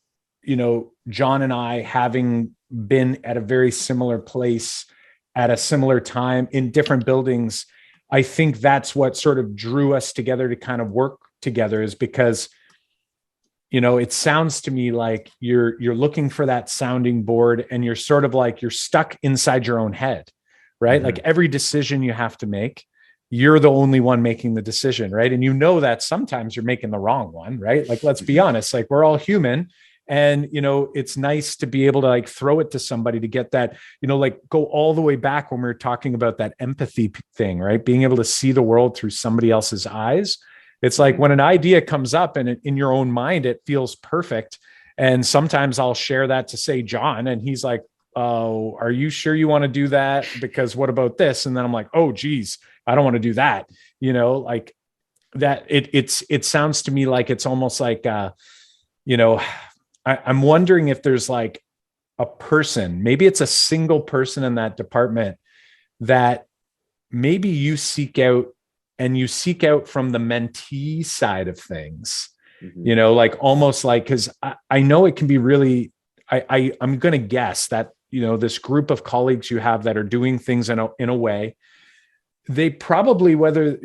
[SPEAKER 2] John and I, having been at a very similar place at a similar time in different buildings, I think that's what sort of drew us together to kind of work together, is because, it sounds to me like you're looking for that sounding board, and you're sort of like, you're stuck inside your own head, right? Like every decision you have to make, you're the only one making the decision, right? And that sometimes you're making the wrong one, right? Like, let's be honest, like we're all human. And, it's nice to be able to like throw it to somebody to get that, like go all the way back when we were talking about that empathy thing, right? Being able to see the world through somebody else's eyes. It's like when an idea comes up and in your own mind, it feels perfect. And sometimes I'll share that to, say, John, and he's like, oh, are you sure you want to do that? Because what about this? And then I'm like, oh, geez, I don't want to do that. Like that. It sounds to me like it's almost like, I'm wondering if there's like a person, maybe it's a single person in that department that maybe you seek out, and you seek out from the mentee side of things, like almost like, because I know it can be really, I'm going to guess that, this group of colleagues you have that are doing things in a way, they probably, whether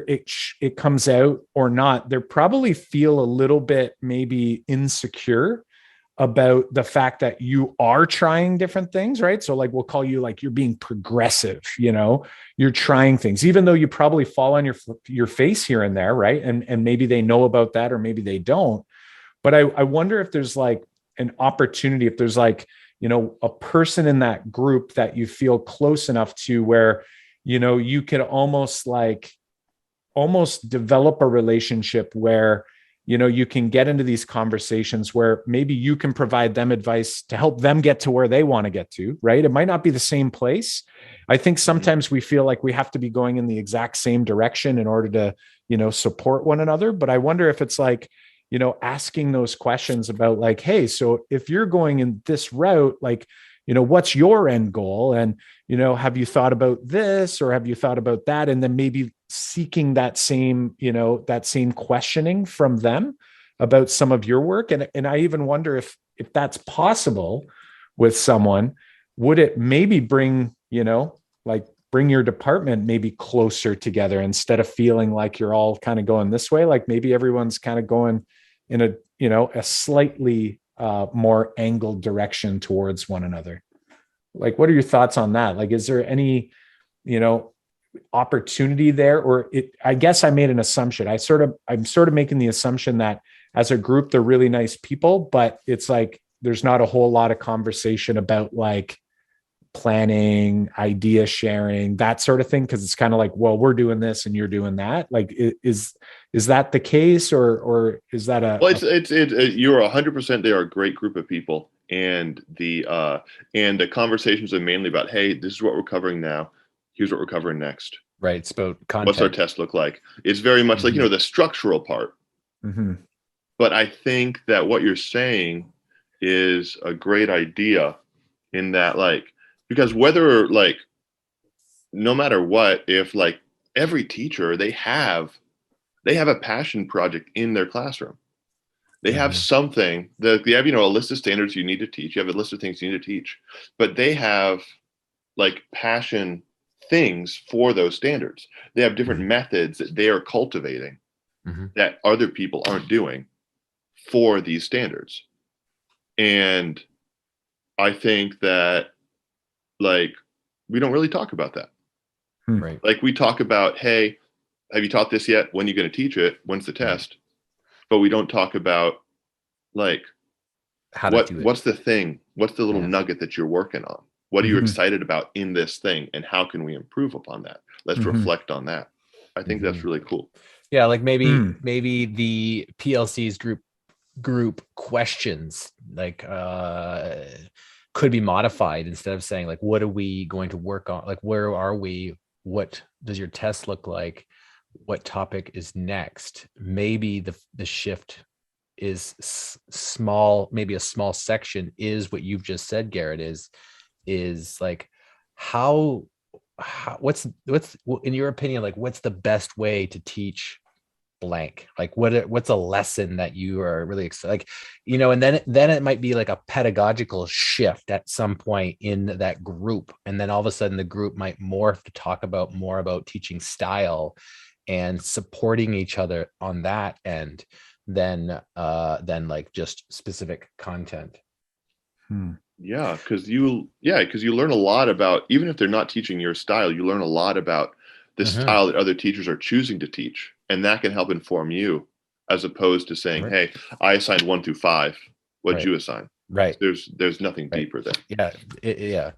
[SPEAKER 2] it comes out or not, they probably feel a little bit maybe insecure about the fact that you are trying different things, right? So like, we'll call you like, you're being progressive, you're trying things, even though you probably fall on your face here and there, right? And maybe they know about that, or maybe they don't. But I wonder if there's like an opportunity, if there's like, a person in that group that you feel close enough to where, you could almost develop a relationship where, you can get into these conversations where maybe you can provide them advice to help them get to where they want to get to, right? It might not be the same place. I think sometimes we feel like we have to be going in the exact same direction in order to, support one another. But I wonder if it's like, asking those questions about like, hey, so if you're going in this route, like, what's your end goal? And, have you thought about this, or have you thought about that? And then maybe seeking that same questioning from them about some of your work. And I even wonder if that's possible with someone, would it maybe bring your department maybe closer together, instead of feeling like you're all kind of going this way, like maybe everyone's kind of going in a slightly more angled direction towards one another. Like, what are your thoughts on that? Like, is there any, opportunity there? Or I guess I made an assumption. I'm sort of making the assumption that as a group, they're really nice people, but it's like, there's not a whole lot of conversation about like planning, idea sharing, that sort of thing. Cause it's kind of like, well, we're doing this and you're doing that. Like, is that the case, or is that
[SPEAKER 3] well, you're 100%. They are a great group of people. And the conversations are mainly about, hey, this is what we're covering now. Here's what we're covering next.
[SPEAKER 1] Right. It's about content.
[SPEAKER 3] What's our test look like? It's very much like, the structural part. But I think that what you're saying is a great idea, in that, like, because whether like, no matter what, if like every teacher, they have a passion project in their classroom. They have something that they have, a list of standards you need to teach. You have a list of things you need to teach, but they have like passion things for those standards. They have different methods that they are cultivating that other people aren't doing for these standards. And I think that like, we don't really talk about that.
[SPEAKER 1] Right.
[SPEAKER 3] Like we talk about, hey, have you taught this yet? When are you going to teach it? When's the test? But we don't talk about like what's the thing? What's the little nugget that you're working on? What are you excited about in this thing? And how can we improve upon that? Let's reflect on that. I think that's really cool.
[SPEAKER 1] Yeah. Like maybe the PLC's group questions like could be modified instead of saying like, what are we going to work on? Like, where are we? What does your test look like? What topic is next? Maybe the shift is small. Maybe a small section is what you've just said, Garrett, is like what's in your opinion, like what's the best way to teach blank? Like what's a lesson that you are really excited, like, and then it might be like a pedagogical shift at some point in that group. And then all of a sudden the group might morph to talk about more about teaching style and supporting each other on that end than like just specific content.
[SPEAKER 3] Yeah, because you learn a lot about, even if they're not teaching your style, you learn a lot about the style that other teachers are choosing to teach. And that can help inform you, as opposed to saying, hey, I assigned 1 through 5. What'd you assign?
[SPEAKER 1] Right.
[SPEAKER 3] There's nothing deeper there.
[SPEAKER 1] Yeah.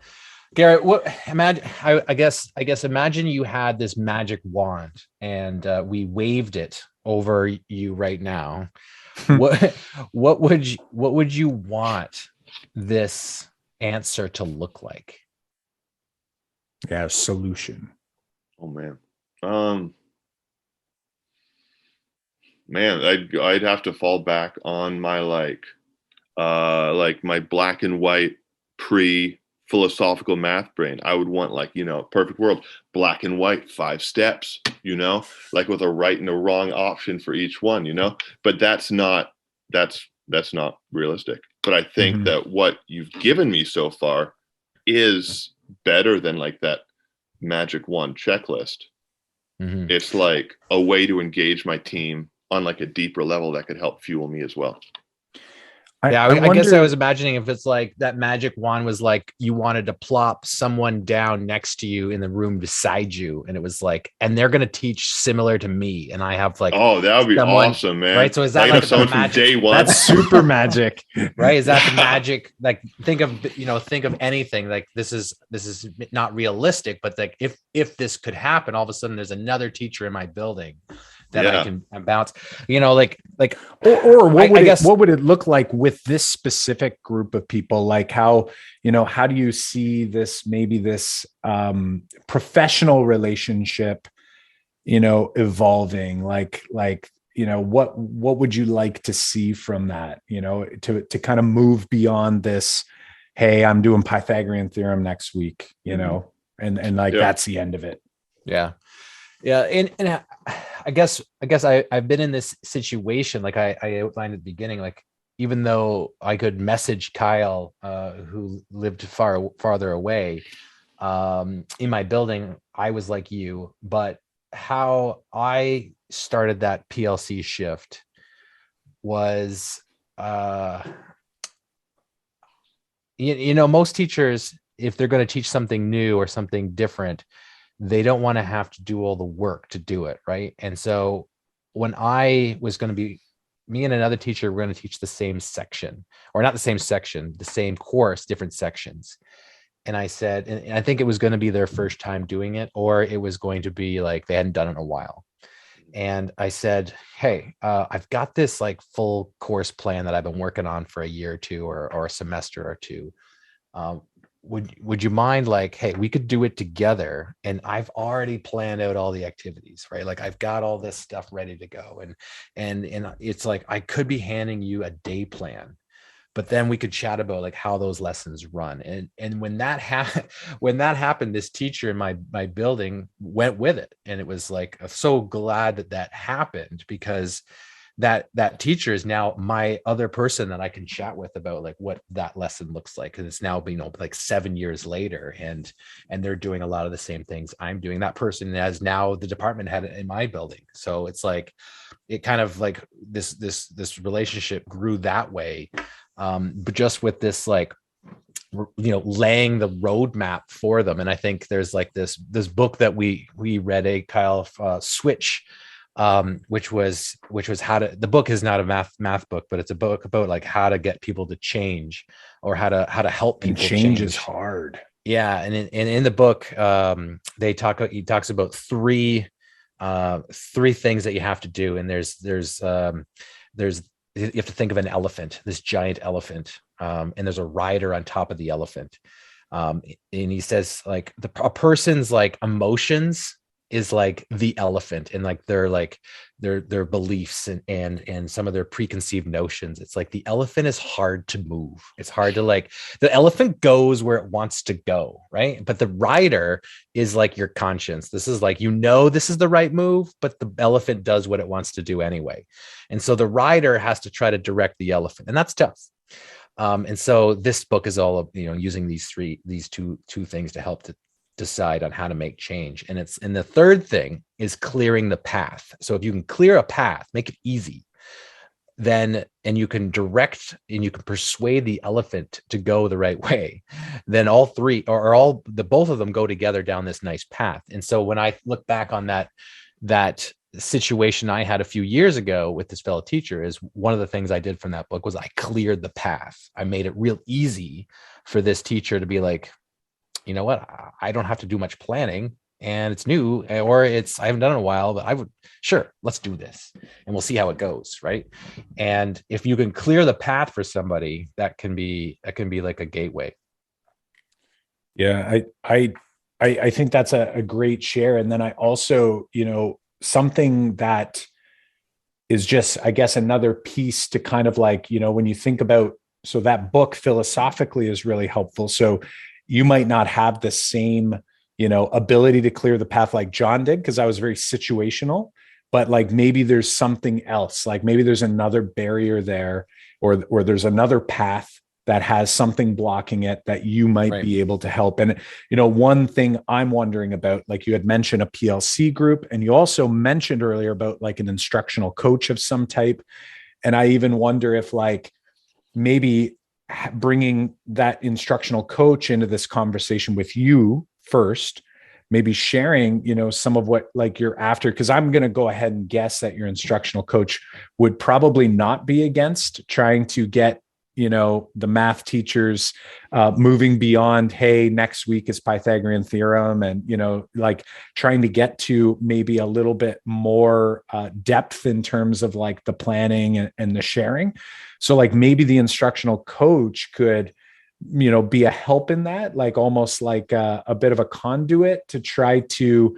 [SPEAKER 1] Garrett, I guess imagine you had this magic wand and we waved it over you right now. What would you want this answer to look like?
[SPEAKER 2] Yeah, solution.
[SPEAKER 3] Oh man, I'd have to fall back on my like my black and white pre-philosophical math brain. I would want like, perfect world, black and white, 5 steps, like with a right and a wrong option for each one, but that's not realistic. But I think that what you've given me so far is better than like that magic wand checklist. It's like a way to engage my team on like a deeper level that could help fuel me as well.
[SPEAKER 1] I guess I was imagining if it's like that magic wand was like you wanted to plop someone down next to you in the room beside you, and it was like, and they're going to teach similar to me, and I have like,
[SPEAKER 3] oh, that would be awesome, man.
[SPEAKER 1] Right? So is that like the magic?
[SPEAKER 3] From day one?
[SPEAKER 2] That's super magic,
[SPEAKER 1] right? Is that the magic? Like think of anything like this is not realistic, but like if this could happen, all of a sudden there's another teacher in my building that I can bounce,
[SPEAKER 2] or what would it look like with this specific group of people? Like how do you see this, maybe this professional relationship, evolving, like, what would you like to see from that, to kind of move beyond this, hey, I'm doing Pythagorean theorem next week, and like, that's the end of it.
[SPEAKER 1] Yeah. And I guess I've been in this situation, like I outlined at the beginning, like even though I could message Kyle, who lived farther away, in my building, I was like you, but how I started that PLC shift was, most teachers, if they're going to teach something new or something different, they don't want to have to do all the work to do it. Right. And so when I was going to be, me and another teacher were going to teach the same section, or not the same section, the same course, different sections. And I said, and I think it was going to be their first time doing it, or it was going to be like they hadn't done it in a while. And I said, hey, I've got this like full course plan that I've been working on for a year or two, or a semester or two. Would you mind, like, hey, we could do it together, and I've already planned out all the activities, right? Like I've got all this stuff ready to go, and it's like I could be handing you a day plan, but then we could chat about like how those lessons run. And when that happened, this teacher in my building went with it. And it was like, I'm so glad that happened, because that teacher is now my other person that I can chat with about like what that lesson looks like. And it's now, like 7 years later, and they're doing a lot of the same things I'm doing. That person is now the department head in my building. So it's like, it kind of like this relationship grew that way. But just with this, like, laying the roadmap for them. And I think there's like this book that we read, Kyle, Switch, which was how to, the book is not a math book, but it's a book about like how to get people to change, or how to help people
[SPEAKER 2] change is hard.
[SPEAKER 1] Yeah. And in the book, he talks about three things that you have to do. And there's you have to think of an elephant, this giant elephant, and there's a rider on top of the elephant. And he says like a person's like emotions is like the elephant, and like their beliefs and some of their preconceived notions. It's like the elephant is hard to move. It's hard to, like, the elephant goes where it wants to go, right? But the rider is like your conscience. This is like, this is the right move, but the elephant does what it wants to do anyway. And so the rider has to try to direct the elephant, and that's tough. And so this book is all, using these two things to help to decide on how to make change. And the third thing is clearing the path. So if you can clear a path, make it easy, and you can direct and you can persuade the elephant to go the right way, then all three both of them go together down this nice path. And so when I look back on that situation I had a few years ago with this fellow teacher, is one of the things I did from that book was I cleared the path. I made it real easy for this teacher to be like, you know what, I don't have to do much planning, and it's new, or I haven't done it in a while, but sure, let's do this and we'll see how it goes. Right. And if you can clear the path for somebody, that can be like a gateway.
[SPEAKER 2] Yeah. I think that's a great share. And then I also, something that is just, I guess, another piece to kind of like, when you think about, so that book philosophically is really helpful. So you might not have the same, ability to clear the path like John did, because I was very situational, but like maybe there's something else, like maybe there's another barrier there, or there's another path that has something blocking it that you might be able to help. And, one thing I'm wondering about, like you had mentioned a PLC group, and you also mentioned earlier about like an instructional coach of some type. And I even wonder if like maybe bringing that instructional coach into this conversation with you first, maybe sharing, some of what like you're after, because I'm going to go ahead and guess that your instructional coach would probably not be against trying to get, the math teachers moving beyond, hey, next week is Pythagorean theorem, and, like trying to get to maybe a little bit more depth in terms of like the planning and the sharing. So like maybe the instructional coach could, be a help in that, like almost like a bit of a conduit to try to,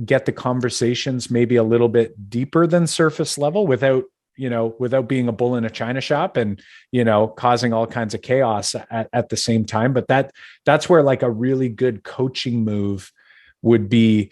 [SPEAKER 2] get the conversations maybe a little bit deeper than surface level without being a bull in a china shop and, causing all kinds of chaos at the same time. But that's where like a really good coaching move would be,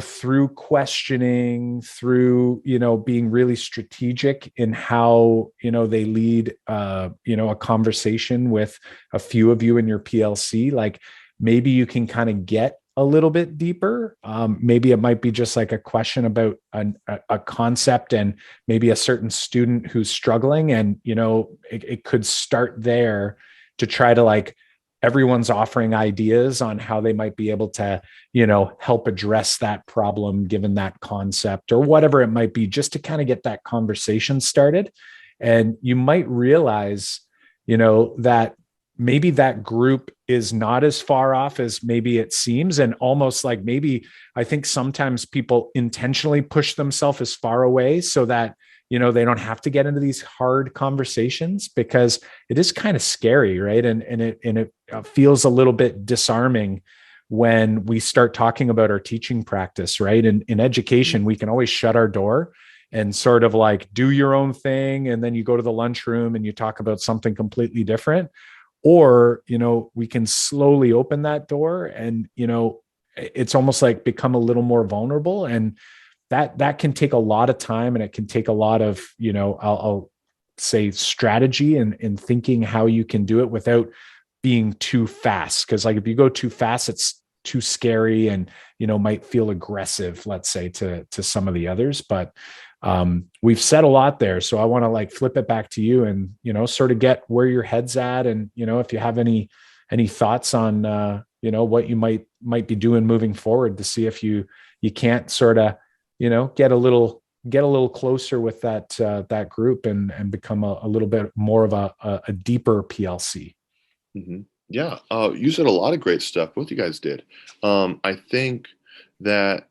[SPEAKER 2] through questioning, through, being really strategic in how, they lead, a conversation with a few of you in your PLC. Like maybe you can kind of get a little bit deeper. Maybe it might be just like a question about a concept and maybe a certain student who's struggling. And, it could start there to try to like, everyone's offering ideas on how they might be able to, help address that problem, given that concept or whatever it might be, just to kind of get that conversation started. And you might realize, that maybe that group is not as far off as maybe it seems. And almost like maybe I think sometimes people intentionally push themselves as far away so that, they don't have to get into these hard conversations, because it is kind of scary, right? And it feels a little bit disarming when we start talking about our teaching practice, right? And in education, we can always shut our door and sort of like do your own thing, and then you go to the lunchroom and you talk about something completely different. Or, we can slowly open that door and, it's almost like become a little more vulnerable. And that can take a lot of time, and it can take a lot of, I'll say strategy and thinking how you can do it without being too fast. Cause like if you go too fast, it's too scary and, might feel aggressive, let's say to some of the others. But we've said a lot there. So I want to like flip it back to you and, sort of get where your head's at. And, if you have any thoughts on, what you might be doing moving forward to see if you can't sort of, get a little closer with that group and become a little bit more of a deeper PLC.
[SPEAKER 3] Mm-hmm. Yeah. You said a lot of great stuff. Both you guys did. I think that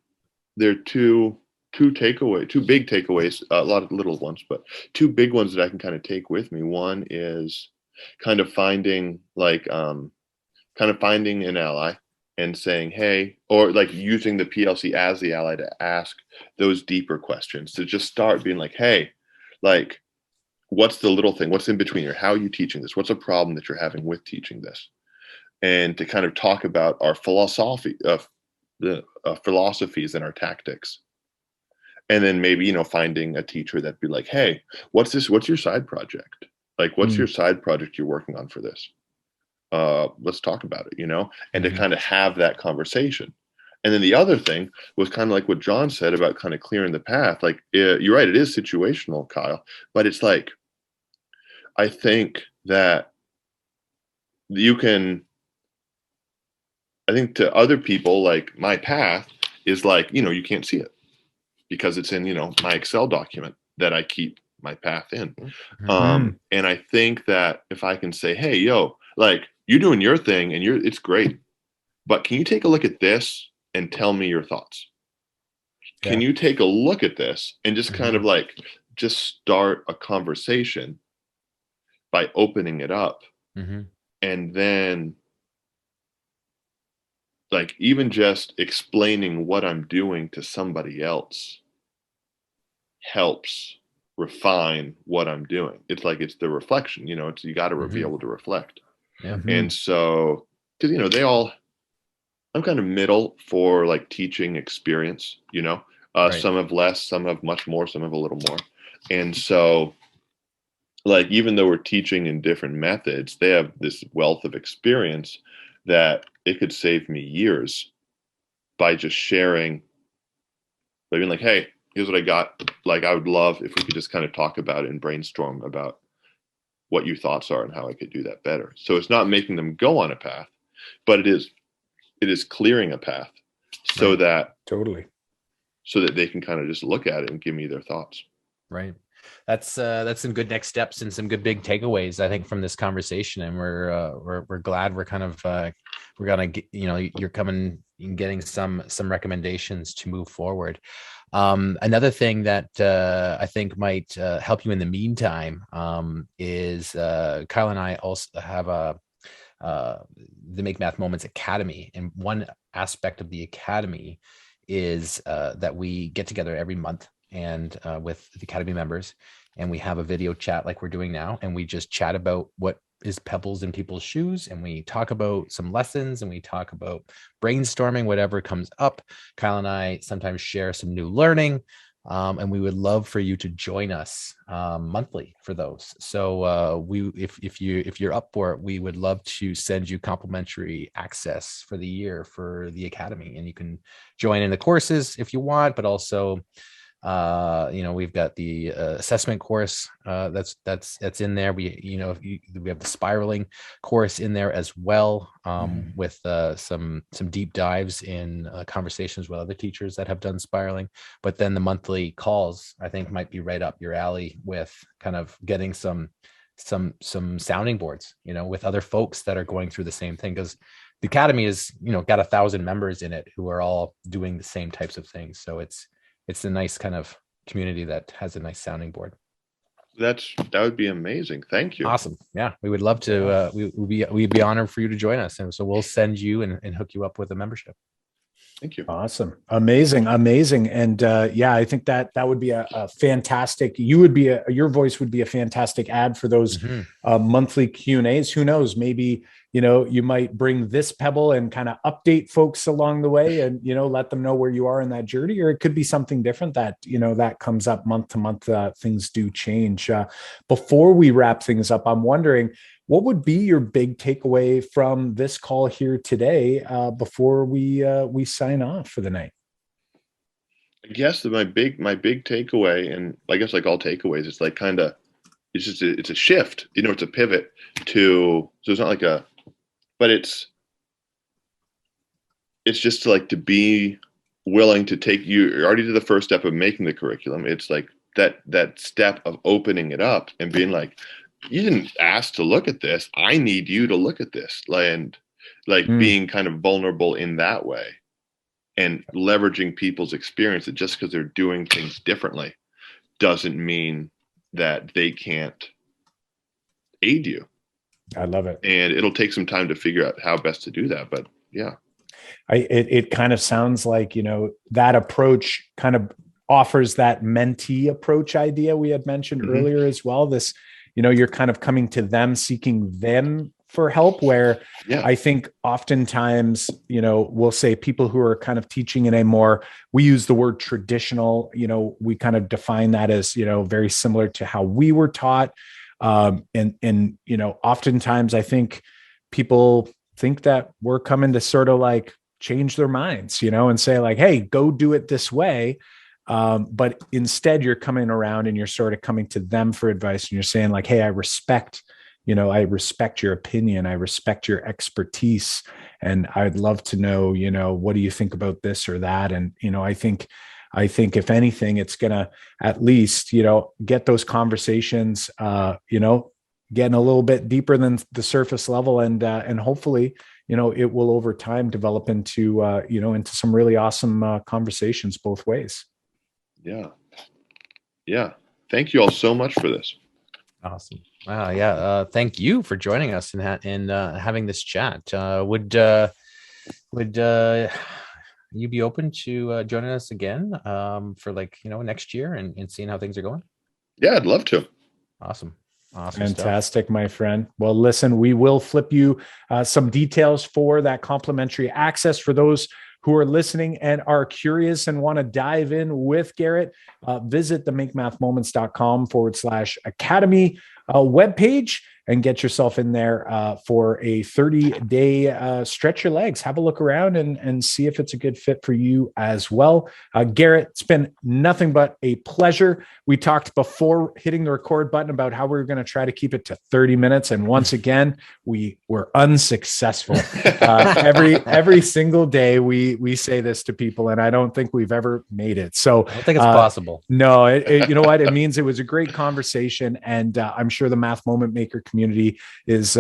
[SPEAKER 3] there are two big takeaways, a lot of little ones, but two big ones that I can kind of take with me. One is kind of finding an ally and saying, hey, or like using the PLC as the ally to ask those deeper questions, to just start being like, hey, like, what's the little thing? What's in between here? How are you teaching this? What's a problem that you're having with teaching this? And to kind of talk about our philosophies and our tactics. And then maybe, finding a teacher that'd be like, hey, what's this? What's your side project? Like, what's your side project you're working on for this? Let's talk about it, and to kind of have that conversation. And then the other thing was kind of like what John said about kind of clearing the path. Like, you're right, it is situational, Kyle, but it's like, I think that I think to other people, like my path is like, you can't see it because it's in, my Excel document that I keep my path in. And I think that if I can say, hey, yo, like you're doing your thing and it's great, but can you take a look at this and tell me your thoughts? Yeah. Can you take a look at this and just kind of like, just start a conversation by opening it up. And then like even just explaining what I'm doing to somebody else helps refine what I'm doing. It's like, it's the reflection, it's, you got to be able to reflect. And so, because, I'm kind of middle for like teaching experience, right. Some have less, some have much more, some have a little more. And so like, even though we're teaching in different methods, they have this wealth of experience that it could save me years by just sharing, by being like, hey, here's what I got. Like, I would love if we could just kind of talk about it and brainstorm about what your thoughts are and how I could do that better. So it's not making them go on a path, but it is clearing a path so right. that so that they can kind of just look at it and give me their thoughts.
[SPEAKER 1] Right. That's some good next steps and some good big takeaways, I think, from this conversation. And we're glad we're kind of we're gonna get, you're coming and getting some recommendations to move forward. Another thing that I think might help you in the meantime is Kyle and I also have the Make Math Moments Academy, and one aspect of the academy is that we get together every month and with the academy members, and we have a video chat like we're doing now, and we just chat about what is pebbles in people's shoes, and we talk about some lessons, and we talk about brainstorming whatever comes up. Kyle and I sometimes share some new learning, and we would love for you to join us monthly for those. So if you're up for it, we would love to send you complimentary access for the year for the academy, and you can join in the courses if you want, but also we've got the assessment course that's in there. We have the spiraling course in there as well, with some deep dives in conversations with other teachers that have done spiraling. But then the monthly calls, I think, might be right up your alley with kind of getting some sounding boards, with other folks that are going through the same thing, because the academy is, got 1,000 members in it who are all doing the same types of things. So it's a nice kind of community that has a nice sounding board.
[SPEAKER 3] That would be amazing. Thank you.
[SPEAKER 1] Awesome. Yeah, we would love to. We'd be honored for you to join us, and so we'll send you and hook you up with a membership.
[SPEAKER 3] Thank you.
[SPEAKER 2] Awesome. Amazing. And yeah, I think that would be a fantastic, your voice would be a fantastic ad for those monthly Q&As. Who knows, maybe, you might bring this pebble and kind of update folks along the way and, let them know where you are in that journey, or it could be something different that, that comes up month to month. Things do change. Before we wrap things up, I'm wondering, what would be your big takeaway from this call here today before we sign off for the night?
[SPEAKER 3] I guess that my big takeaway, and I guess like all takeaways, it's like it's just it's a shift. It's a pivot to, so it's not like but it's just like to be willing to take, you already did the first step of making the curriculum. It's like that step of opening it up and being like, you didn't ask to look at this. I need you to look at this. And being kind of vulnerable in that way and leveraging people's experience, that just because they're doing things differently doesn't mean that they can't aid you.
[SPEAKER 2] I love it.
[SPEAKER 3] And it'll take some time to figure out how best to do that. But yeah.
[SPEAKER 2] It kind of sounds like, that approach kind of offers that mentee approach idea we had mentioned earlier as well. This, you're kind of coming to them, seeking them for help, where I think oftentimes, we'll say people who are kind of teaching in a more, we use the word traditional, we kind of define that as, very similar to how we were taught. And oftentimes I think people think that we're coming to sort of like change their minds, and say like, hey, go do it this way. But instead you're coming around and you're sort of coming to them for advice, and you're saying like, hey, I respect your opinion. I respect your expertise. And I'd love to know, what do you think about this or that? And, I think if anything, it's going to at least, get those conversations, getting a little bit deeper than the surface level. And hopefully, it will over time develop into, into some really awesome conversations both ways.
[SPEAKER 3] Yeah. Yeah. Thank you all so much for this.
[SPEAKER 1] Awesome. Wow. Yeah. Thank you for joining us and having this chat. Would you be open to joining us again for next year and seeing how things are going?
[SPEAKER 3] Yeah, I'd love to.
[SPEAKER 1] Awesome.
[SPEAKER 2] Fantastic, stuff. My friend. Well, listen, we will flip you some details for that complimentary access for those who are listening and are curious and want to dive in with Garrett. Visit the makemathmoments.com/academy webpage and get yourself in there for a 30-day stretch your legs. Have a look around and see if it's a good fit for you as well. Garrett, it's been nothing but a pleasure. We talked before hitting the record button about how we were going to try to keep it to 30 minutes. And once again, we were unsuccessful. Every single day we say this to people, and I don't think we've ever made it. So
[SPEAKER 1] I don't think it's possible.
[SPEAKER 2] No, you know what? It means it was a great conversation. And I'm sure the Math Moment Maker community is,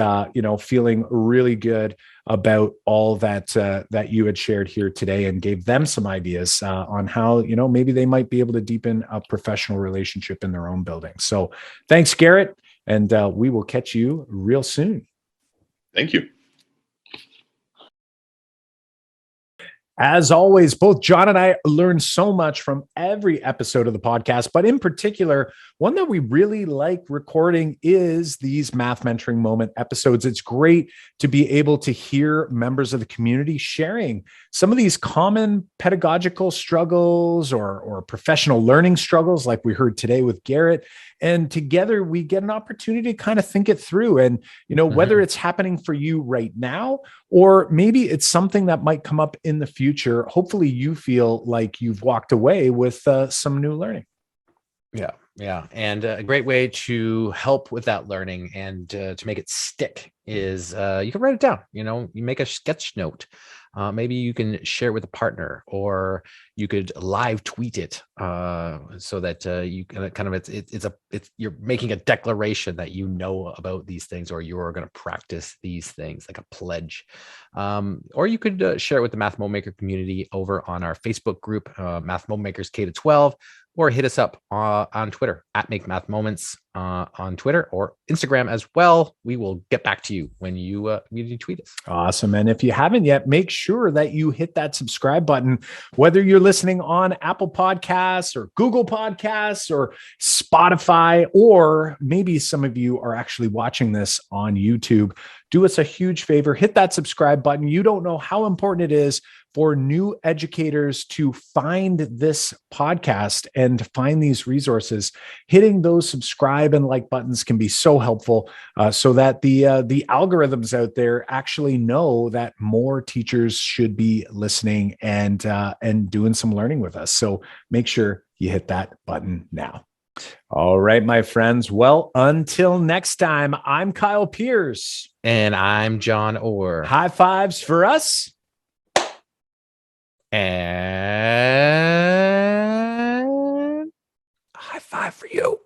[SPEAKER 2] feeling really good about all that you had shared here today, and gave them some ideas on how, maybe they might be able to deepen a professional relationship in their own building. So thanks, Garrett. And we will catch you real soon.
[SPEAKER 3] Thank you.
[SPEAKER 2] As always, both John and I learn so much from every episode of the podcast, but in particular, one that we really like recording is these Math Mentoring Moment episodes. It's great to be able to hear members of the community sharing some of these common pedagogical struggles or professional learning struggles like we heard today with Garrett. And together we get an opportunity to kind of think it through. And, whether it's happening for you right now, or maybe it's something that might come up in the future, hopefully you feel like you've walked away with some new learning.
[SPEAKER 1] Yeah. Yeah. And a great way to help with that learning and to make it stick is you can write it down. You make a sketch note. Maybe you can share it with a partner, or you could live tweet it so that you kind of you're making a declaration that about these things, or you're going to practice these things like a pledge. Or you could share it with the Math Moment Maker community over on our Facebook group, Math Moment Makers K-12. or hit us up on Twitter at Make Math Moments on Twitter or Instagram as well. We will get back to you when you tweet us.
[SPEAKER 2] Awesome. And if you haven't yet, make sure that you hit that subscribe button, whether you're listening on Apple Podcasts or Google Podcasts or Spotify, or maybe some of you are actually watching this on YouTube. Do us a huge favor, hit that subscribe button. You don't know how important it is for new educators to find this podcast and find these resources. Hitting those subscribe and like buttons can be so helpful, so that the algorithms out there actually know that more teachers should be listening and doing some learning with us. So make sure you hit that button now. All right, my friends. Well, until next time, I'm Kyle Pierce.
[SPEAKER 1] And I'm John Orr.
[SPEAKER 2] High fives for us.
[SPEAKER 1] And high five for you.